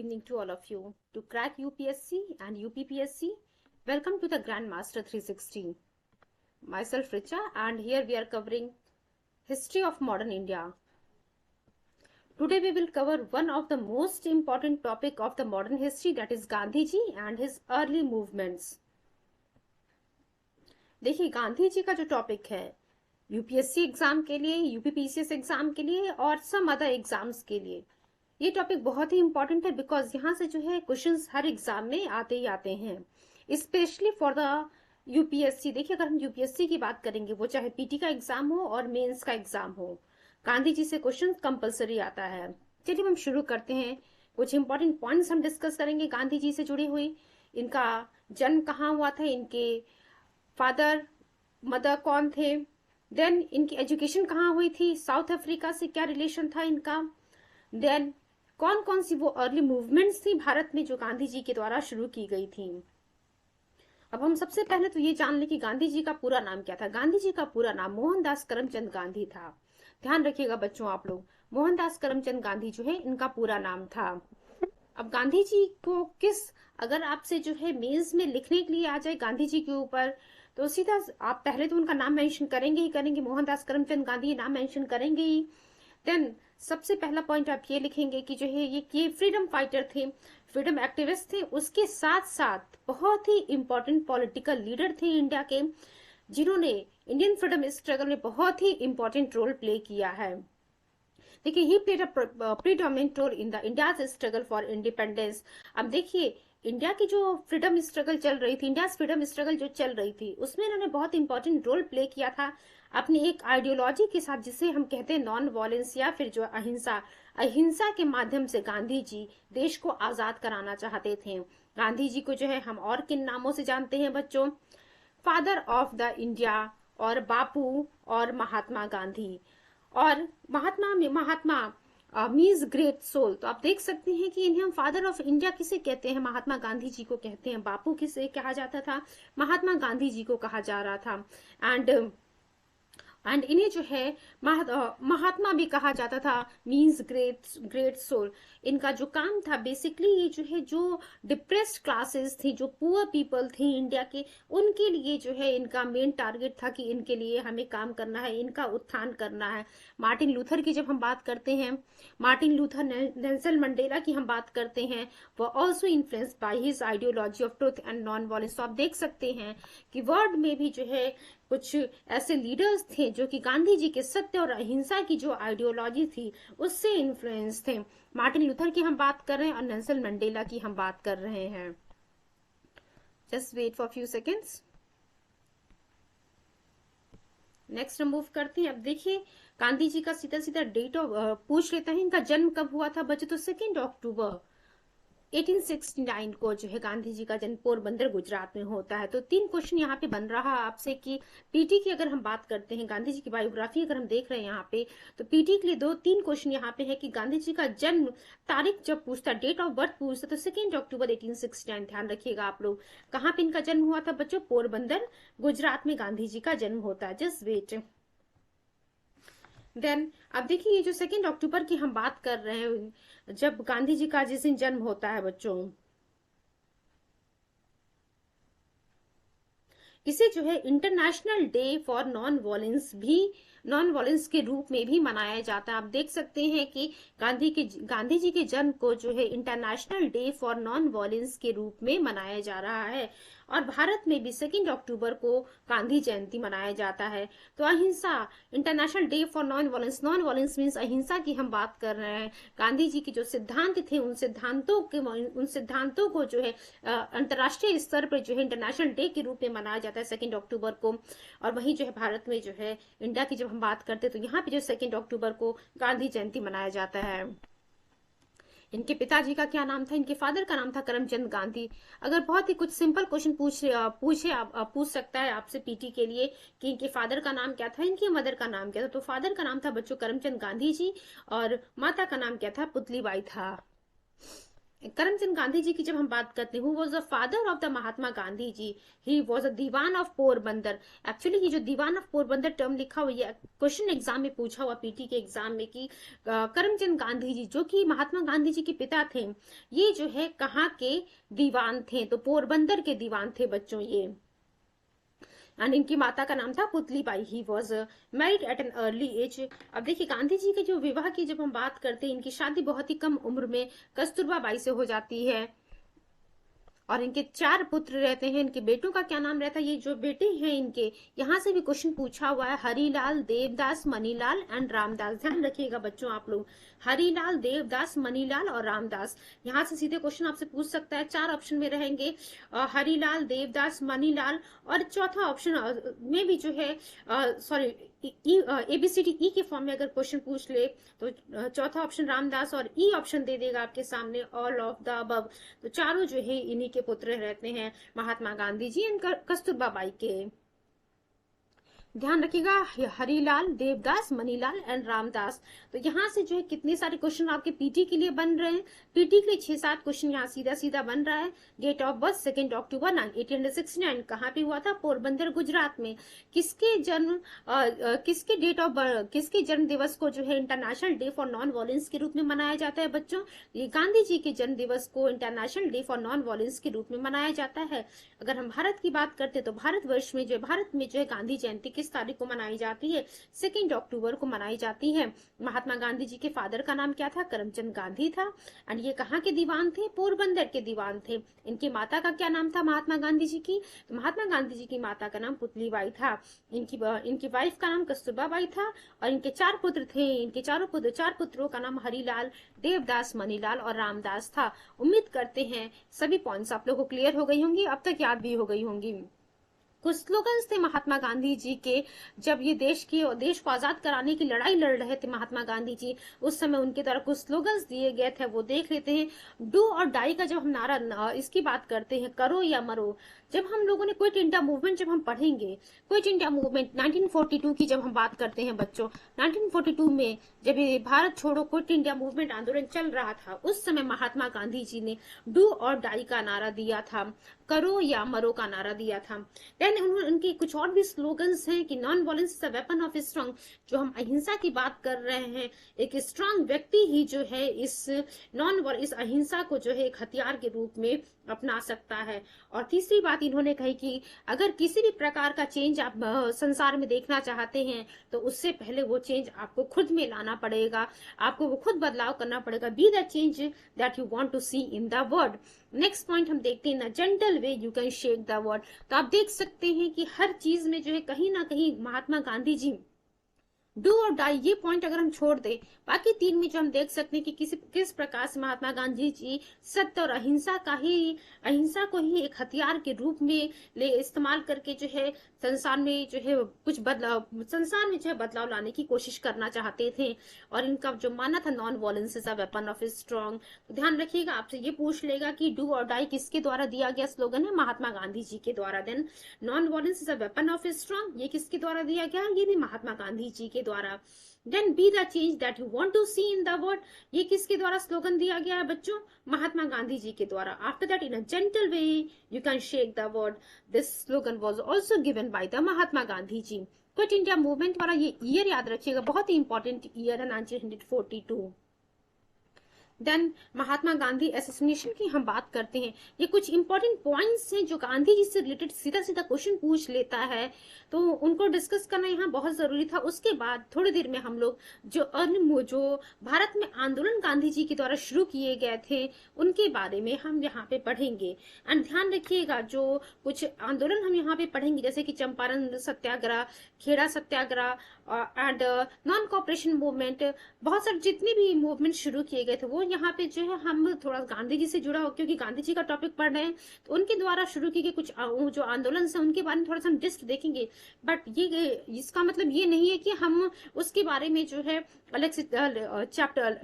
evening to all of you. To crack UPSC and UPPSC, welcome to the Grandmaster 360. Myself Richa, and here we are covering history of modern India. Today we will cover one of the most important topic of the modern history, that is Gandhi ji and his early movements. देखिए गांधी जी का जो topic है UPSC exam के लिए, UPPCS exam के लिए और some other exams के लिए ये टॉपिक बहुत ही इंपॉर्टेंट है, बिकॉज यहाँ से जो है क्वेश्चंस हर एग्जाम में आते ही आते हैं, स्पेशली फॉर द यूपीएससी। देखिए अगर हम यूपीएससी की बात करेंगे, वो चाहे पीटी का एग्जाम हो और मेंस का एग्जाम हो, गांधी जी से क्वेश्चन कंपलसरी आता है। चलिए हम शुरू करते हैं। कुछ इंपॉर्टेंट पॉइंट्स हम डिस्कस करेंगे गांधी जी से जुड़ी हुई। इनका जन्म कहाँ हुआ था, इनके फादर मदर कौन थे, देन इनकी एजुकेशन कहाँ हुई थी, साउथ अफ्रीका से क्या रिलेशन था इनका, देन कौन कौन सी वो अर्ली मूवमेंट्स थी भारत में जो गांधी जी के द्वारा शुरू की गई थी। अब हम सबसे पहले तो ये जान लें कि गांधी जी का पूरा नाम क्या था। गांधी जी का पूरा नाम मोहनदास करमचंद गांधी था। ध्यान रखिएगा बच्चों आप लोग, मोहनदास करमचंद गांधी जो है इनका पूरा नाम था। अब गांधी जी को अगर आपसे जो है मेंस में लिखने के लिए आ जाए गांधी जी के ऊपर, तो सीधा आप पहले तो उनका नाम मेंशन करेंगे ही करेंगे, मोहनदास करमचंद गांधी नाम मेंशन करेंगे ही। देन सबसे पहला पॉइंट आप ये लिखेंगे कि जो है ये फ्रीडम फाइटर थे, फ्रीडम एक्टिविस्ट थे, उसके साथ साथ बहुत ही इंपॉर्टेंट पॉलिटिकल लीडर थे इंडिया के, जिन्होंने इंडियन फ्रीडम स्ट्रगल में बहुत ही इंपॉर्टेंट रोल प्ले किया है। देखिए ही played a predominant role in the India's struggle for independence. अब देखिए इंडिया की जो फ्रीडम स्ट्रगल चल रही थी, इंडिया फ्रीडम स्ट्रगल जो चल रही थी, उसमें इन्होंने बहुत इंपॉर्टेंट रोल प्ले किया था अपनी एक आइडियोलॉजी के साथ, जिसे हम कहते हैं नॉन वॉयलेंस या फिर जो अहिंसा के माध्यम से गांधी जी देश को आजाद कराना चाहते थे। गांधी जी को जो है हम और किन नामों से जानते हैं बच्चों, फादर ऑफ द इंडिया और बापू और महात्मा गांधी। और महात्मा मीन्स ग्रेट सोल। तो आप देख सकते हैं कि इन्हें हम फादर ऑफ इंडिया किसे कहते हैं, महात्मा गांधी जी को कहते हैं। बापू किसे कहा जाता था, महात्मा गांधी जी को कहा जा रहा था। एंड इन्हें जो है महात्मा भी कहा जाता था, मीन्स ग्रेट सोल। इनका जो काम था बेसिकली ये जो है जो डिप्रेस्ड क्लासेस थी, जो पुअर पीपल थी इंडिया के, उनके लिए जो है इनका मेन टारगेट था कि इनके लिए हमें काम करना है, इनका उत्थान करना है। मार्टिन लूथर की जब हम बात करते हैं, मार्टिन लूथर, नेल्सन मंडेला की हम बात करते हैं, वो also influenced by his ideology of truth and non violence. तो आप देख सकते हैं कि वर्ल्ड में भी जो है कुछ ऐसे लीडर्स थे जो कि गांधी जी के सत्य और अहिंसा की जो आइडियोलॉजी थी उससे इन्फ्लुएंस थे। मार्टिन लूथर की हम बात कर रहे हैं और नेल्सन मंडेला की हम बात कर रहे हैं। Just wait for few seconds. Next हम मूव करते हैं। अब देखिए गांधी जी का सीधा सीधा डेट ऑफ पूछ लेता है, इनका जन्म कब हुआ था बच्चे, तो 2 अक्टूबर 1869 को जो है गांधी जी का जन्म पोरबंदर गुजरात में होता है। तो 3 क्वेश्चन यहाँ पे बन रहा है आपसे कि पीटी की अगर हम बात करते हैं, गांधी जी की बायोग्राफी अगर हम देख रहे हैं यहाँ पे, तो पीटी के लिए 2-3 क्वेश्चन यहाँ पे है कि गांधी जी का जन्म तारीख जब पूछता, डेट ऑफ बर्थ पूछता, तो 2 अक्टूबर 1869। ध्यान रखिएगा आप लोग, कहाँ पे इनका जन्म हुआ था बच्चों, पोरबंदर गुजरात में गांधी जी का जन्म होता है। Just wait. देन अब देखिए ये जो 2 अक्टूबर की हम बात कर रहे हैं, जब गांधी जी का जिस दिन जन्म होता है बच्चों, इसे जो है international day for non violence के रूप में भी मनाया जाता है। आप देख सकते हैं कि गांधी जी के जन्म को जो है international day for non violence के रूप में मनाया जा रहा है। और भारत में भी 2 अक्टूबर को गांधी जयंती मनाया जाता है। तो अहिंसा, international day for non violence means अहिंसा की हम बात कर रहे हैं। गांधी जी के जो सिद्धांत थे उन सिद्धांतों को जो है अंतर्राष्ट्रीय स्तर पर जो है इंटरनेशनल डे के रूप में मनाया जाता है 2 अक्टूबर को। और वहीं जो है भारत में जो है इंडिया की जब हम बात करते हैं तो यहाँ पे जो 2 अक्टूबर को गांधी जयंती मनाया जाता है। इनके पिताजी का क्या नाम था, इनके फादर का नाम था करमचंद गांधी। अगर बहुत ही कुछ सिंपल क्वेश्चन पूछ सकता है आपसे पीटी के लिए कि इनके फादर का नाम क्या था, इनकी मदर का नाम क्या था, तो फादर का नाम था बच्चों करमचंद गांधी जी और माता का नाम क्या था, पुतलीबाई था। करमचंद गांधी जी की जब हम बात करते हैं, who was the father of the Mahatma Gandhi ji, he was a dewan of Porbandar. Actually ये जो दीवान ऑफ पोरबंदर टर्म लिखा हुआ, ये क्वेश्चन एग्जाम में पूछा हुआ, पीटी के एग्जाम में, कि करमचंद गांधी जी जो कि महात्मा गांधी जी के पिता थे, ये जो है कहाँ के दीवान थे, तो पोरबंदर के दीवान थे बच्चों ये। एंड इनकी माता का नाम था Putli Bai. He was married at an early age. अब देखिए गांधी जी के जो विवाह की जब हम बात करते हैं, इनकी शादी बहुत ही कम उम्र में कस्तूरबा बाई से हो जाती है, और इनके 4 पुत्र रहते हैं। इनके बेटों का क्या नाम रहता है, ये जो बेटे हैं इनके, यहाँ से भी क्वेश्चन पूछा हुआ है, हरिलाल, देवदास, मनीलाल एंड रामदास। ध्यान रखिएगा बच्चों आप लोग, हरिलाल, देवदास, मनीलाल और रामदास। यहाँ से सीधे क्वेश्चन आपसे पूछ सकता है। 4 ऑप्शन में रहेंगे, हरिलाल, देवदास, मनीलाल, और चौथा ऑप्शन में भी जो है, सॉरी, ABCD ई के फॉर्म में अगर क्वेश्चन पूछ ले तो चौथा ऑप्शन रामदास, और ई ऑप्शन दे देगा आपके सामने ऑल ऑफ द अबव। तो चारों जो है इन्हीं के पुत्र रहते हैं, महात्मा गांधी जी एंड कस्तूरबा बाई के। ध्यान रखिएगा, हरिलाल, देवदास, मनीलाल एंड रामदास। तो यहाँ से जो है कितने सारे क्वेश्चन आपके पीटी के लिए बन रहे हैं। पीटी के लिए 6-7 क्वेश्चन यहाँ सीधा सीधा बन रहा है। डेट ऑफ बर्थ 2 अक्टूबर 1869, कहाँ पे हुआ था, पोरबंदर गुजरात में। किसके जन्म किसके डेट ऑफ बर्थ, किसके जन्म दिवस को जो है international day for non violence के रूप में मनाया जाता है बच्चों, ये गांधी जी के जन्म दिवस को international day for non violence के रूप में मनाया जाता है। अगर हम भारत की बात करते हैं तो भारतवर्ष में जो भारत में जो है गांधी जयंती किस तारीख को मनाई जाती है, 2 अक्टूबर को मनाई जाती है। महात्मा गांधी जी के फादर का नाम क्या था, करमचंद गांधी था। एंड ये कहाँ के दीवान थे, पोरबंदर के दीवान थे। इनकी माता का क्या नाम था महात्मा गांधी जी की, तो महात्मा गांधी जी की माता का नाम पुतली बाई था। इनकी वाइफ का नाम कस्तूरबा बाई था, और इनके 4 पुत्र थे। इनके 4 पुत्रों का नाम हरिलाल, देवदास, मनीलाल और रामदास था। उम्मीद करते हैं सभी पॉइंट्स आप लोगों को क्लियर हो गई होंगी, अब तक याद भी हो गई होंगी। कुछ स्लोगन्स थे महात्मा गांधी जी के, जब ये देश को आजाद कराने की लड़ाई लड़ रहे थे महात्मा गांधी जी, उस समय उनके द्वारा कुछ स्लोगन्स दिए गए थे, वो देख लेते हैं। डू और डाई का जब हम नारा इसकी बात करते हैं, करो या मरो, जब हम लोगों ने क्विट इंडिया मूवमेंट जब हम पढ़ेंगे, क्विट इंडिया मूवमेंट 1942 की जब हम बात करते हैं बच्चों, 1942 में जब ये भारत छोड़ो क्विट इंडिया मूवमेंट आंदोलन चल रहा था, उस समय महात्मा गांधी जी ने डू और डाई का नारा दिया था, करो या मरो का नारा दिया था। देन उनके कुछ और भी स्लोगन्स हैं कि non violence is a weapon of strong, जो हम अहिंसा की बात कर रहे हैं, एक स्ट्रांग व्यक्ति ही जो है इस अहिंसा को जो है एक हथियार के रूप में अपना सकता है। और तीसरी बात इन्होंने कही कि अगर किसी भी प्रकार का चेंज आप संसार में देखना चाहते हैं तो उससे पहले वो चेंज आपको खुद में लाना पड़ेगा, आपको वो खुद बदलाव करना पड़ेगा। Be the change that you want to see in the world. Next point हम देखते हैं, gentle way you can shake the world. तो आप देख सकते हैं कि हर चीज में जो है कहीं ना कहीं महात्मा गांधी जी डू और डाई, ये पॉइंट अगर हम छोड़ दें, बाकी 3 में जो हम देख सकते हैं कि किस प्रकार से महात्मा गांधी जी सत्य और अहिंसा को ही एक हथियार के रूप में इस्तेमाल करके जो है संसार में जो है संसार में जो है बदलाव लाने की कोशिश करना चाहते थे। और इनका जो मानना था non violence is a weapon of strong. तो ध्यान रखिएगा, आपसे ये पूछ लेगा कि डू और डाई किसके द्वारा दिया गया स्लोगन है, महात्मा गांधी जी के द्वारा। Then non violence is a weapon of strong, ये किसके द्वारा दिया गया, ये भी महात्मा गांधी जी के द्वारा। Then be the change that you want to see in the world, ये किसके द्वारा स्लोगन दिया गया है बच्चों, महात्मा गांधी जी के द्वारा। After that in a gentle way you can shake the world, this slogan was also given by the Mahatma Gandhi ji. Quit India movement वाला ये ईयर याद रखिएगा, बहुत ही इंपॉर्टेंट ईयर है 1942। देन महात्मा गांधी एसोसिनेशन की हम बात करते हैं, ये कुछ इंपॉर्टेंट पॉइंट्स हैं जो गांधी जी से रिलेटेड सीधा सीधा क्वेश्चन पूछ लेता है, तो उनको डिस्कस करना यहाँ बहुत जरूरी था। उसके बाद थोड़ी देर में हम लोग जो भारत में आंदोलन गांधी जी के द्वारा शुरू किए गए थे उनके बारे में हम यहाँ पे पढ़ेंगे। एंड ध्यान रखिएगा, जो कुछ आंदोलन हम यहाँ पे पढ़ेंगे जैसे कि चंपारण सत्याग्रह, खेड़ा सत्याग्रह एंड नॉन कॉपरेशन मूवमेंट, बहुत सारे जितने भी मूवमेंट शुरू किए गए थे वो यहाँ पे जो है हम थोड़ा गांधी जी से जुड़ा हो, क्योंकि गांधी जी का टॉपिक पढ़ रहे हैं, तो उनके द्वारा शुरू किए गए कुछ जो आंदोलन है उनके बारे में थोड़ा सा हम डिस्क देखेंगे। बट ये इसका मतलब ये नहीं है कि हम उसके बारे में जो है अलग से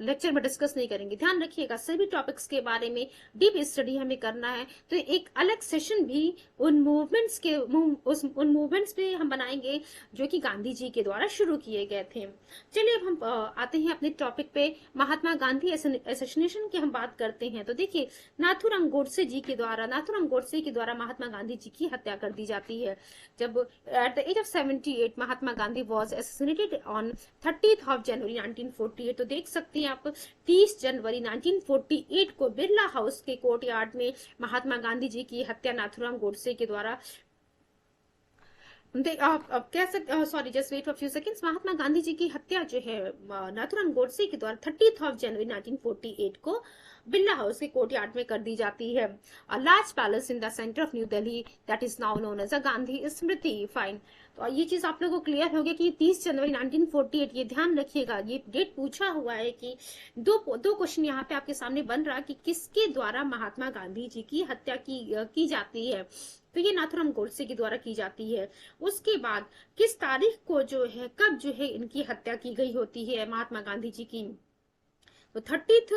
लेक्चर में डिस्कस नहीं करेंगे। ध्यान रखिएगा, सभी टॉपिक्स के बारे में डीप स्टडी हमें करना है, तो एक अलग सेशन भी उन मूवमेंट्स पे हम बनाएंगे जो कि गांधी जी के द्वारा शुरू किए गए थे। चलिए अब हम आते हैं अपने टॉपिक पे, महात्मा गांधी एसेसिनेशन की हम बात करते हैं तो देखिए नाथूराम गोडसे के द्वारा महात्मा गांधी जी की हत्या कर दी जाती है। जब at the age of 78 Mahatma Gandhi was assassinated on 30th of January 1948। तो देख सकते हैं आप 30 जनवरी 1948 को बिरला हाउस के कोर्टयार्ड में महात्मा गांधी जी की हत्या नाथूराम गोडसे के द्वारा आप कह सकते, sorry just wait for few seconds, Mahatma Gandhi ji की हत्या जो है नाथूराम गोडसे के द्वारा 30th of January 1948 को बिरला हाउस के कोर्टयार्ड में कर दी जाती है। A large palace in the centre of new Delhi that is now known as a Gandhi Smriti fine. तो ये चीज आप लोगों को क्लियर हो गया कि 30 जनवरी 1948, ये ध्यान रखिएगा, ये डेट पूछा हुआ है कि दो क्वेश्चन यहाँ पे आपके सामने बन रहा कि किसके द्वारा महात्मा गांधी जी की हत्या की जाती है। तो ये नाथूराम गोडसे के द्वारा की जाती है। उसके बाद किस तारीख को जो है, कब जो है इनकी हत्या की गई होती है महात्मा गांधी जी की, तो 30th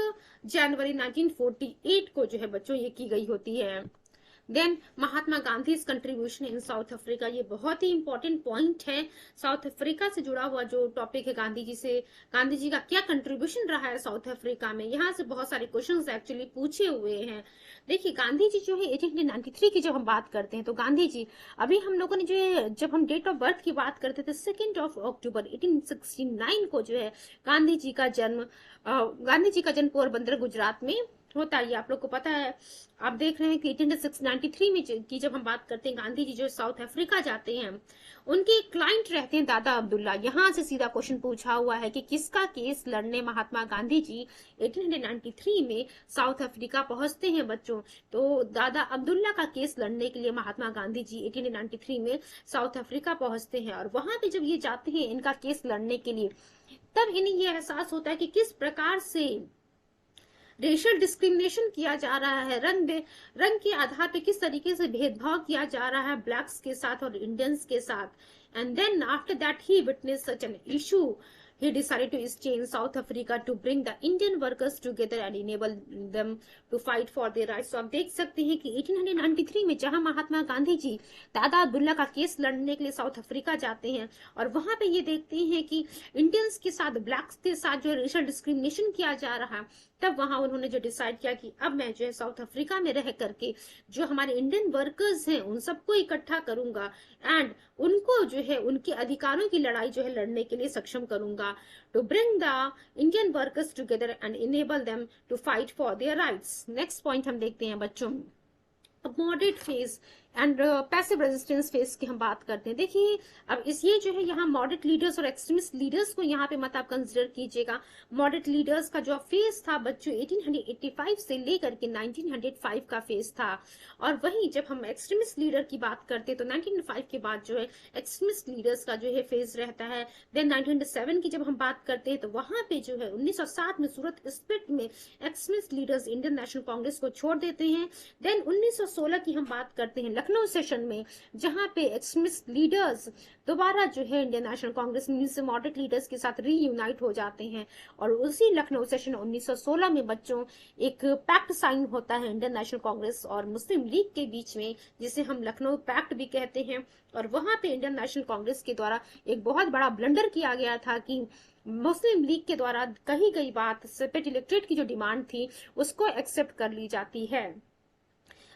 जनवरी 1948 को जो है बच्चों ये की गई होती है। Then Mahatma Gandhi contribution in South Africa, ये बहुत ही इंपॉर्टेंट पॉइंट है। साउथ अफ्रीका से जुड़ा हुआ जो टॉपिक है, गांधी जी का क्या कंट्रीब्यूशन रहा है साउथ अफ्रीका में, यहाँ से बहुत सारे क्वेश्चंस एक्चुअली पूछे हुए हैं। देखिए गांधी जी जो है 1893 की जब हम बात करते हैं तो गांधी जी, अभी हम लोगों ने जो है जब हम डेट ऑफ बर्थ की बात करते थे 2 अक्टूबर 1869 को जो है गांधी जी का जन्म पोरबंदर गुजरात में होता है, ये आप लोग को पता है। आप देख रहे हैं कि 1893 में की जब हम बात करते हैं, गांधी जी जो साउथ अफ्रीका जाते हैं, उनके क्लाइंट रहते हैं दादा अब्दुल्ला। यहाँ से सीधा क्वेश्चन पूछा हुआ है कि किसका केस लड़ने महात्मा गांधी जी 1893 में साउथ अफ्रीका पहुंचते हैं बच्चों। तो दादा अब्दुल्ला का केस लड़ने के लिए महात्मा गांधी जी 1893 में साउथ अफ्रीका पहुंचते हैं, और वहां पे जब ये जाते हैं इनका केस लड़ने के लिए, तब इन्हें ये एहसास होता है कि किस प्रकार से रेशियल डिस्क्रिमिनेशन किया जा रहा है, रंग के आधार पे किस तरीके से भेदभाव किया जा रहा है ब्लैक्स के साथ और इंडियंस के साथ। And then after that he witness such an issue, he decided to stay in South Africa to bring the Indian workers together and enable them to fight for their rights। तो आप देख सकते हैं कि 1893 में जहां महात्मा गांधी जी दादा अब्दुल्ला का केस लड़ने के लिए साउथ अफ्रीका जाते हैं, और वहां पे ये देखते हैं कि इंडियंस के साथ ब्लैक्स के साथ जो रेशियल डिस्क्रिमिनेशन किया जा रहा है, तब वहां उन्होंने जो डिसाइड किया कि अब मैं जो है साउथ अफ्रीका में रह करके जो हमारे इंडियन वर्कर्स हैं उन सबको इकट्ठा करूंगा एंड उनको जो है उनके अधिकारों की लड़ाई जो है लड़ने के लिए सक्षम करूंगा, to bring the Indian workers together and enable them to fight for their rights. Next point हम देखते हैं बच्चों, moderate phase and passive resistance phase की हम बात करते हैं। देखिए अब ये जो है यहाँ मॉडरेट लीडर्स और एक्सट्रीमिस्ट लीडर्स को यहाँ पे मत आप कंसिडर कीजिएगा। मॉडरेट लीडर्स का जो फेज था बच्चों 1885 से लेकर के 1905 का फेज था, और वहीं जब हम एक्सट्रीमिस्ट लीडर की बात करते हैं तो 1905 के बाद जो है एक्सट्रीमिस्ट लीडर्स का जो है फेज रहता है। देन 1907 की जब हम बात करते हैं तो वहां पे जो है 1907 में सूरत स्प्लिट में extremist leaders Indian national Congress को छोड़ देते हैं। देन 1916 की हम बात करते हैं लखनऊ सेशन में, जहां पे एक्सट्रीमिस्ट लीडर्स दोबारा जो है इंडियन नेशनल कांग्रेस से मॉडरेट लीडर्स के साथ रीयूनाइट हो जाते हैं, और उसी लखनऊ सेशन 1916 में बच्चों एक पैक्ट साइन होता है इंडियन नेशनल कांग्रेस और मुस्लिम लीग के बीच में, जिसे हम लखनऊ पैक्ट भी कहते हैं। और वहां पे इंडियन नेशनल कांग्रेस के द्वारा एक बहुत बड़ा ब्लंडर किया गया था कि मुस्लिम लीग के द्वारा कही गई बात, सेपरेट इलेक्टोरेट की जो डिमांड थी उसको एक्सेप्ट कर ली जाती है।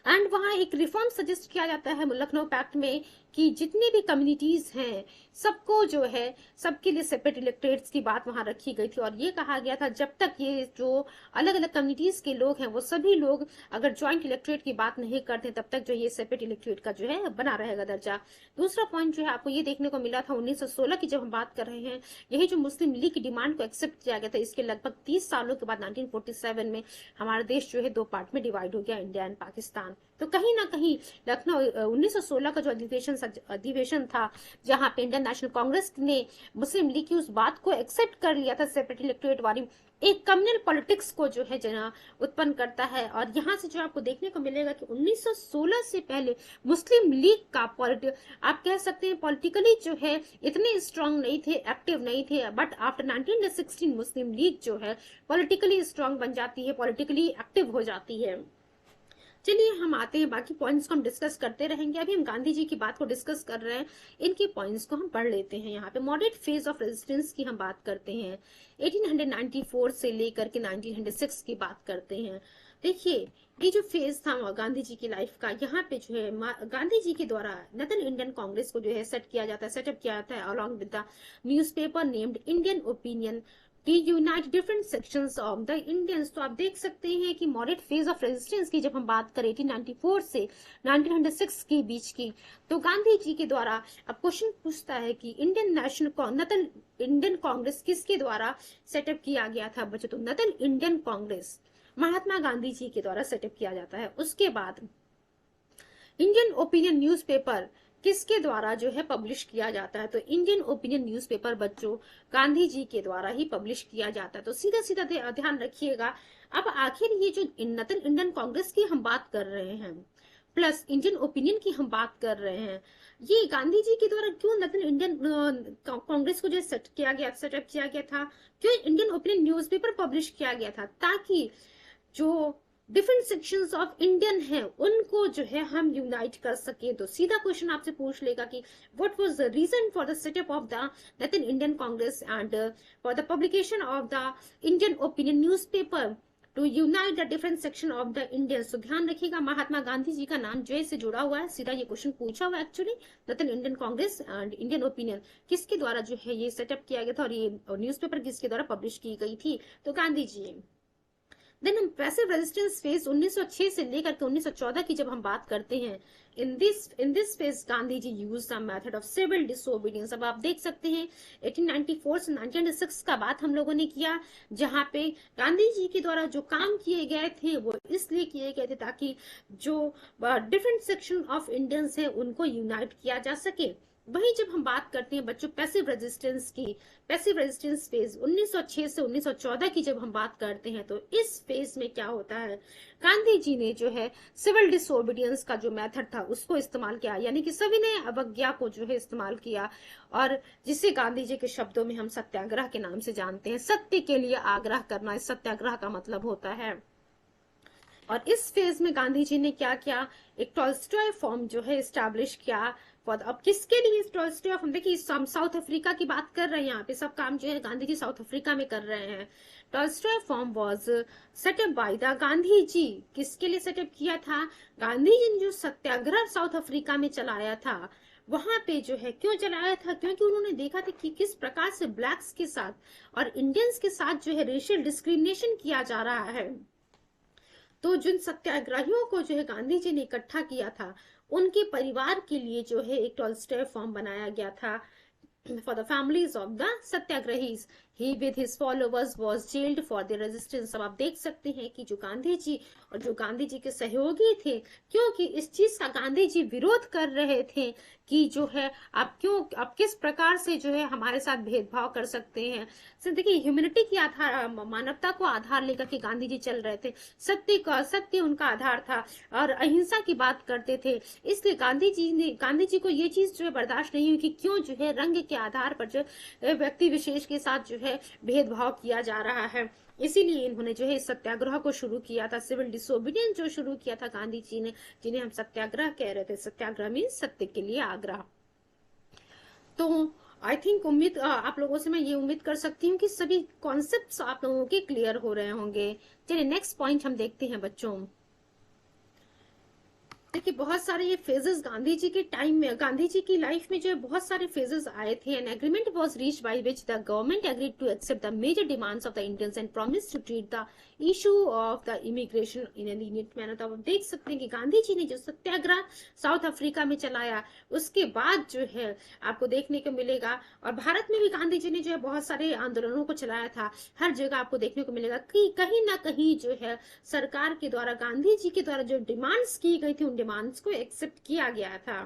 एंड वहां एक रिफॉर्म सजेस्ट किया जाता है लखनऊ पैक्ट में कि जितने भी कम्युनिटीज हैं सबको जो है सबके लिए सेपरेट इलेक्टोरेट्स की बात वहां रखी गई थी, और ये कहा गया था जब तक ये जो अलग अलग कम्युनिटीज के लोग हैं वो सभी लोग अगर ज्वाइंट इलेक्टोरेट की बात नहीं करते तब तक जो ये सेपरेट इलेक्टोरेट का जो है बना रहेगा दर्जा। दूसरा पॉइंट जो है आपको ये देखने को मिला था 1916 की जब हम बात कर रहे हैं, यही जो मुस्लिम लीग की डिमांड को एक्सेप्ट किया गया था, इसके लगभग 30 सालों के बाद 1947 में हमारा देश जो है 2 पार्ट में डिवाइड हो गया, इंडिया एंड पाकिस्तान। तो कहीं ना कहीं लखनऊ 1916 का जो अधिवेशन था जहां पे इंडियन नेशनल कांग्रेस ने मुस्लिम लीग की उस बात को एक्सेप्ट कर लिया था सेपरेट इलेक्टोरेट वाली, एक कम्युनल पॉलिटिक्स को जो है जना उत्पन्न करता है। और यहाँ से जो आपको देखने को मिलेगा कि 1916 से पहले मुस्लिम लीग का आप कह सकते हैं पॉलिटिकली जो है इतने स्ट्रांग नहीं थे, एक्टिव नहीं थे, बट आफ्टर 1916 मुस्लिम लीग जो है पॉलिटिकली स्ट्रांग बन जाती है, पॉलिटिकली एक्टिव हो जाती है। चलिए हम आते हैं बाकी पॉइंट्स को हम डिस्कस करते रहेंगे। अभी हम गांधी जी की बात को डिस्कस कर रहे हैं, इनके पॉइंट्स को हम पढ़ लेते हैं। यहाँ पे मॉडरेट फेज ऑफ रेजिस्टेंस की हम बात करते हैं, 1894 से लेकर के 1906 की बात करते हैं। देखिए ये जो फेज था गांधी जी की लाइफ का, यहाँ पे जो है गांधी जी के द्वारा नॉर्दर्न इंडियन कांग्रेस को जो है सेटअप किया जाता है along with the newspaper named Indian Opinion to unite different sections of the Indians. तो आप देख सकते हैं कि मॉडरेट फेज ऑफ रेजिस्टेंस की जब हम बात करें 1894 से 1906 के बीच की, तो गांधी जी के द्वारा अब क्वेश्चन पूछता है कि नॉर्दर्न इंडियन कांग्रेस किसके द्वारा सेटअप किया गया था बच्चों? तो नॉर्दर्न इंडियन कांग्रेस महात्मा गांधी जी के द्वारा सेटअप किया जाता है। उसके बाद इंडियन ओपिनियन न्यूज़पेपर किसके द्वारा जो है पब्लिश किया जाता है? तो इंडियन ओपिनियन न्यूज़पेपर बच्चों गांधी जी के द्वारा ही पब्लिश किया जाता है। तो सीधा सीधा ध्यान रखिएगा। अब आखिर ये जो नॉर्दर्न इंडियन कांग्रेस की हम बात कर रहे हैं प्लस इंडियन ओपिनियन की हम बात कर रहे हैं, ये गांधी जी के द्वारा क्यों नॉर्दर्न इंडियन कांग्रेस को जो सेटअप किया गया था, क्यों इंडियन ओपिनियन न्यूज़पेपर पब्लिश किया गया था? ताकि जो डिफरेंट सेक्शंस ऑफ इंडियन है उनको जो है हम यूनाइट कर सके। तो सीधा क्वेश्चन आपसे पूछ लेगा कि what was the reason for the setup of the northern Indian Congress and for the publication of the Indian Opinion newspaper to unite the different section of the Indians. तो ध्यान रखिएगा महात्मा गांधी जी का नाम जो है से जुड़ा हुआ है, सीधा ये क्वेश्चन पूछा हुआ है actually. Northern Indian Congress and Indian opinion किसके द्वारा जो है ये सेटअप किया गया था और ये न्यूज़पेपर किसके द्वारा पब्लिश की गई थी? तो गांधी जी। देन हम पैसिव रेजिस्टेंस फेज 1906 से लेकर के 1914 की जब हम बात करते हैं, in this phase Gandhi ji use the method of civil disobedience. अब आप देख सकते हैं 1894 से 1906 का बात हम लोगों ने किया, जहां पे गांधी जी के द्वारा जो काम किए गए थे वो इसलिए किए गए थे ताकि जो डिफरेंट सेक्शन ऑफ इंडियंस है उनको यूनाइट किया जा सके। वहीं जब हम बात करते हैं बच्चों पैसिव रेजिस्टेंस की, पैसिव रेजिस्टेंस फेज 1906 से 1914 की जब हम बात करते हैं, तो इस फेज में क्या होता है, गांधी जी ने जो है सिविल डिसोबीडियंस का जो मेथड था उसको इस्तेमाल किया, यानी कि सविनय अवज्ञा को जो है इस्तेमाल किया, और जिसे गांधी जी के शब्दों में हम सत्याग्रह के नाम से जानते हैं। सत्य के लिए आग्रह करना इस सत्याग्रह का मतलब होता है। और इस फेज में गांधी जी ने क्या किया, एक टॉल्स्टॉय फॉर्म जो है एस्टैब्लिश किया। अब किसके लिए टॉल्स्टॉय फॉर्म? देखिए हम साउथ अफ्रीका की बात कर रहे हैं, यहाँ पे सब काम जो है गांधी जी साउथ अफ्रीका में कर रहे हैं। Tolstoy farm was set up by the Gandhi ji. किसके लिए सेटअप किया था? गांधी जी ने जो सत्याग्रह साउथ अफ्रीका में चलाया था, वहां पे जो है क्यों चलाया था? क्योंकि उन्होंने देखा था कि किस प्रकार से ब्लैक्स के साथ और इंडियंस के साथ जो है रेशियल डिस्क्रिमिनेशन किया जा रहा है। तो जिन सत्याग्रहियों को जो है गांधी जी ने इकट्ठा किया था, उनके परिवार के लिए जो है एक टॉल्स्टॉय फॉर्म बनाया गया था for the families of the satyagrahis. he with his followers was jailed for the resistance। अब आप देख सकते हैं कि जो गांधी जी और जो गांधी जी के सहयोगी थे, क्योंकि इस चीज का गांधी जी विरोध कर रहे थे कि जो है आप किस प्रकार से जो है हमारे साथ भेदभाव कर सकते हैं। देखिए ह्यूमैनिटी की आधार, मानवता को आधार लेकर के गांधी जी चल रहे थे, सत्य उनका आधार था और अहिंसा की बात करते थे। इसलिए गांधी जी को ये चीज जो है बर्दाश्त नहीं हुई कि क्यों जो है रंग के आधार पर जो व्यक्ति विशेष के साथ जो है भेदभाव किया जा रहा है। इसीलिए इन्होंने जो है इस सत्याग्रह को शुरू किया था, सिविल डिसोबीडियंस जो शुरू किया था गांधी जी ने, जिन्हें हम सत्याग्रह कह रहे थे। सत्याग्रह मीन्स सत्य के लिए आग्रह। तो आई थिंक आप लोगों से मैं ये उम्मीद कर सकती हूँ कि सभी कॉन्सेप्ट्स आप लोगों के क्लियर हो रहे होंगे। चलिए नेक्स्ट पॉइंट हम देखते हैं बच्चों। देखिए बहुत सारे ये फेजेस गांधी जी के टाइम में, गांधी जी की लाइफ में जो है बहुत सारे फेजेस आए थे। An agreement was reached by which the government agreed to accept the major demands of the Indians and promise to treat the issue of the immigration in a lenient manner. तो आप देख सकते हैं कि गांधी जी ने जो सत्याग्रह साउथ अफ्रीका में चलाया, उसके बाद जो है आपको देखने को मिलेगा, और भारत में भी गांधी जी ने जो है बहुत सारे आंदोलनों को चलाया था। हर जगह आपको देखने को मिलेगा कि कहीं ना कहीं जो है सरकार के द्वारा, गांधी जी के द्वारा जो डिमांड्स की गई थी, उन डिमांड्स को एक्सेप्ट किया गया था।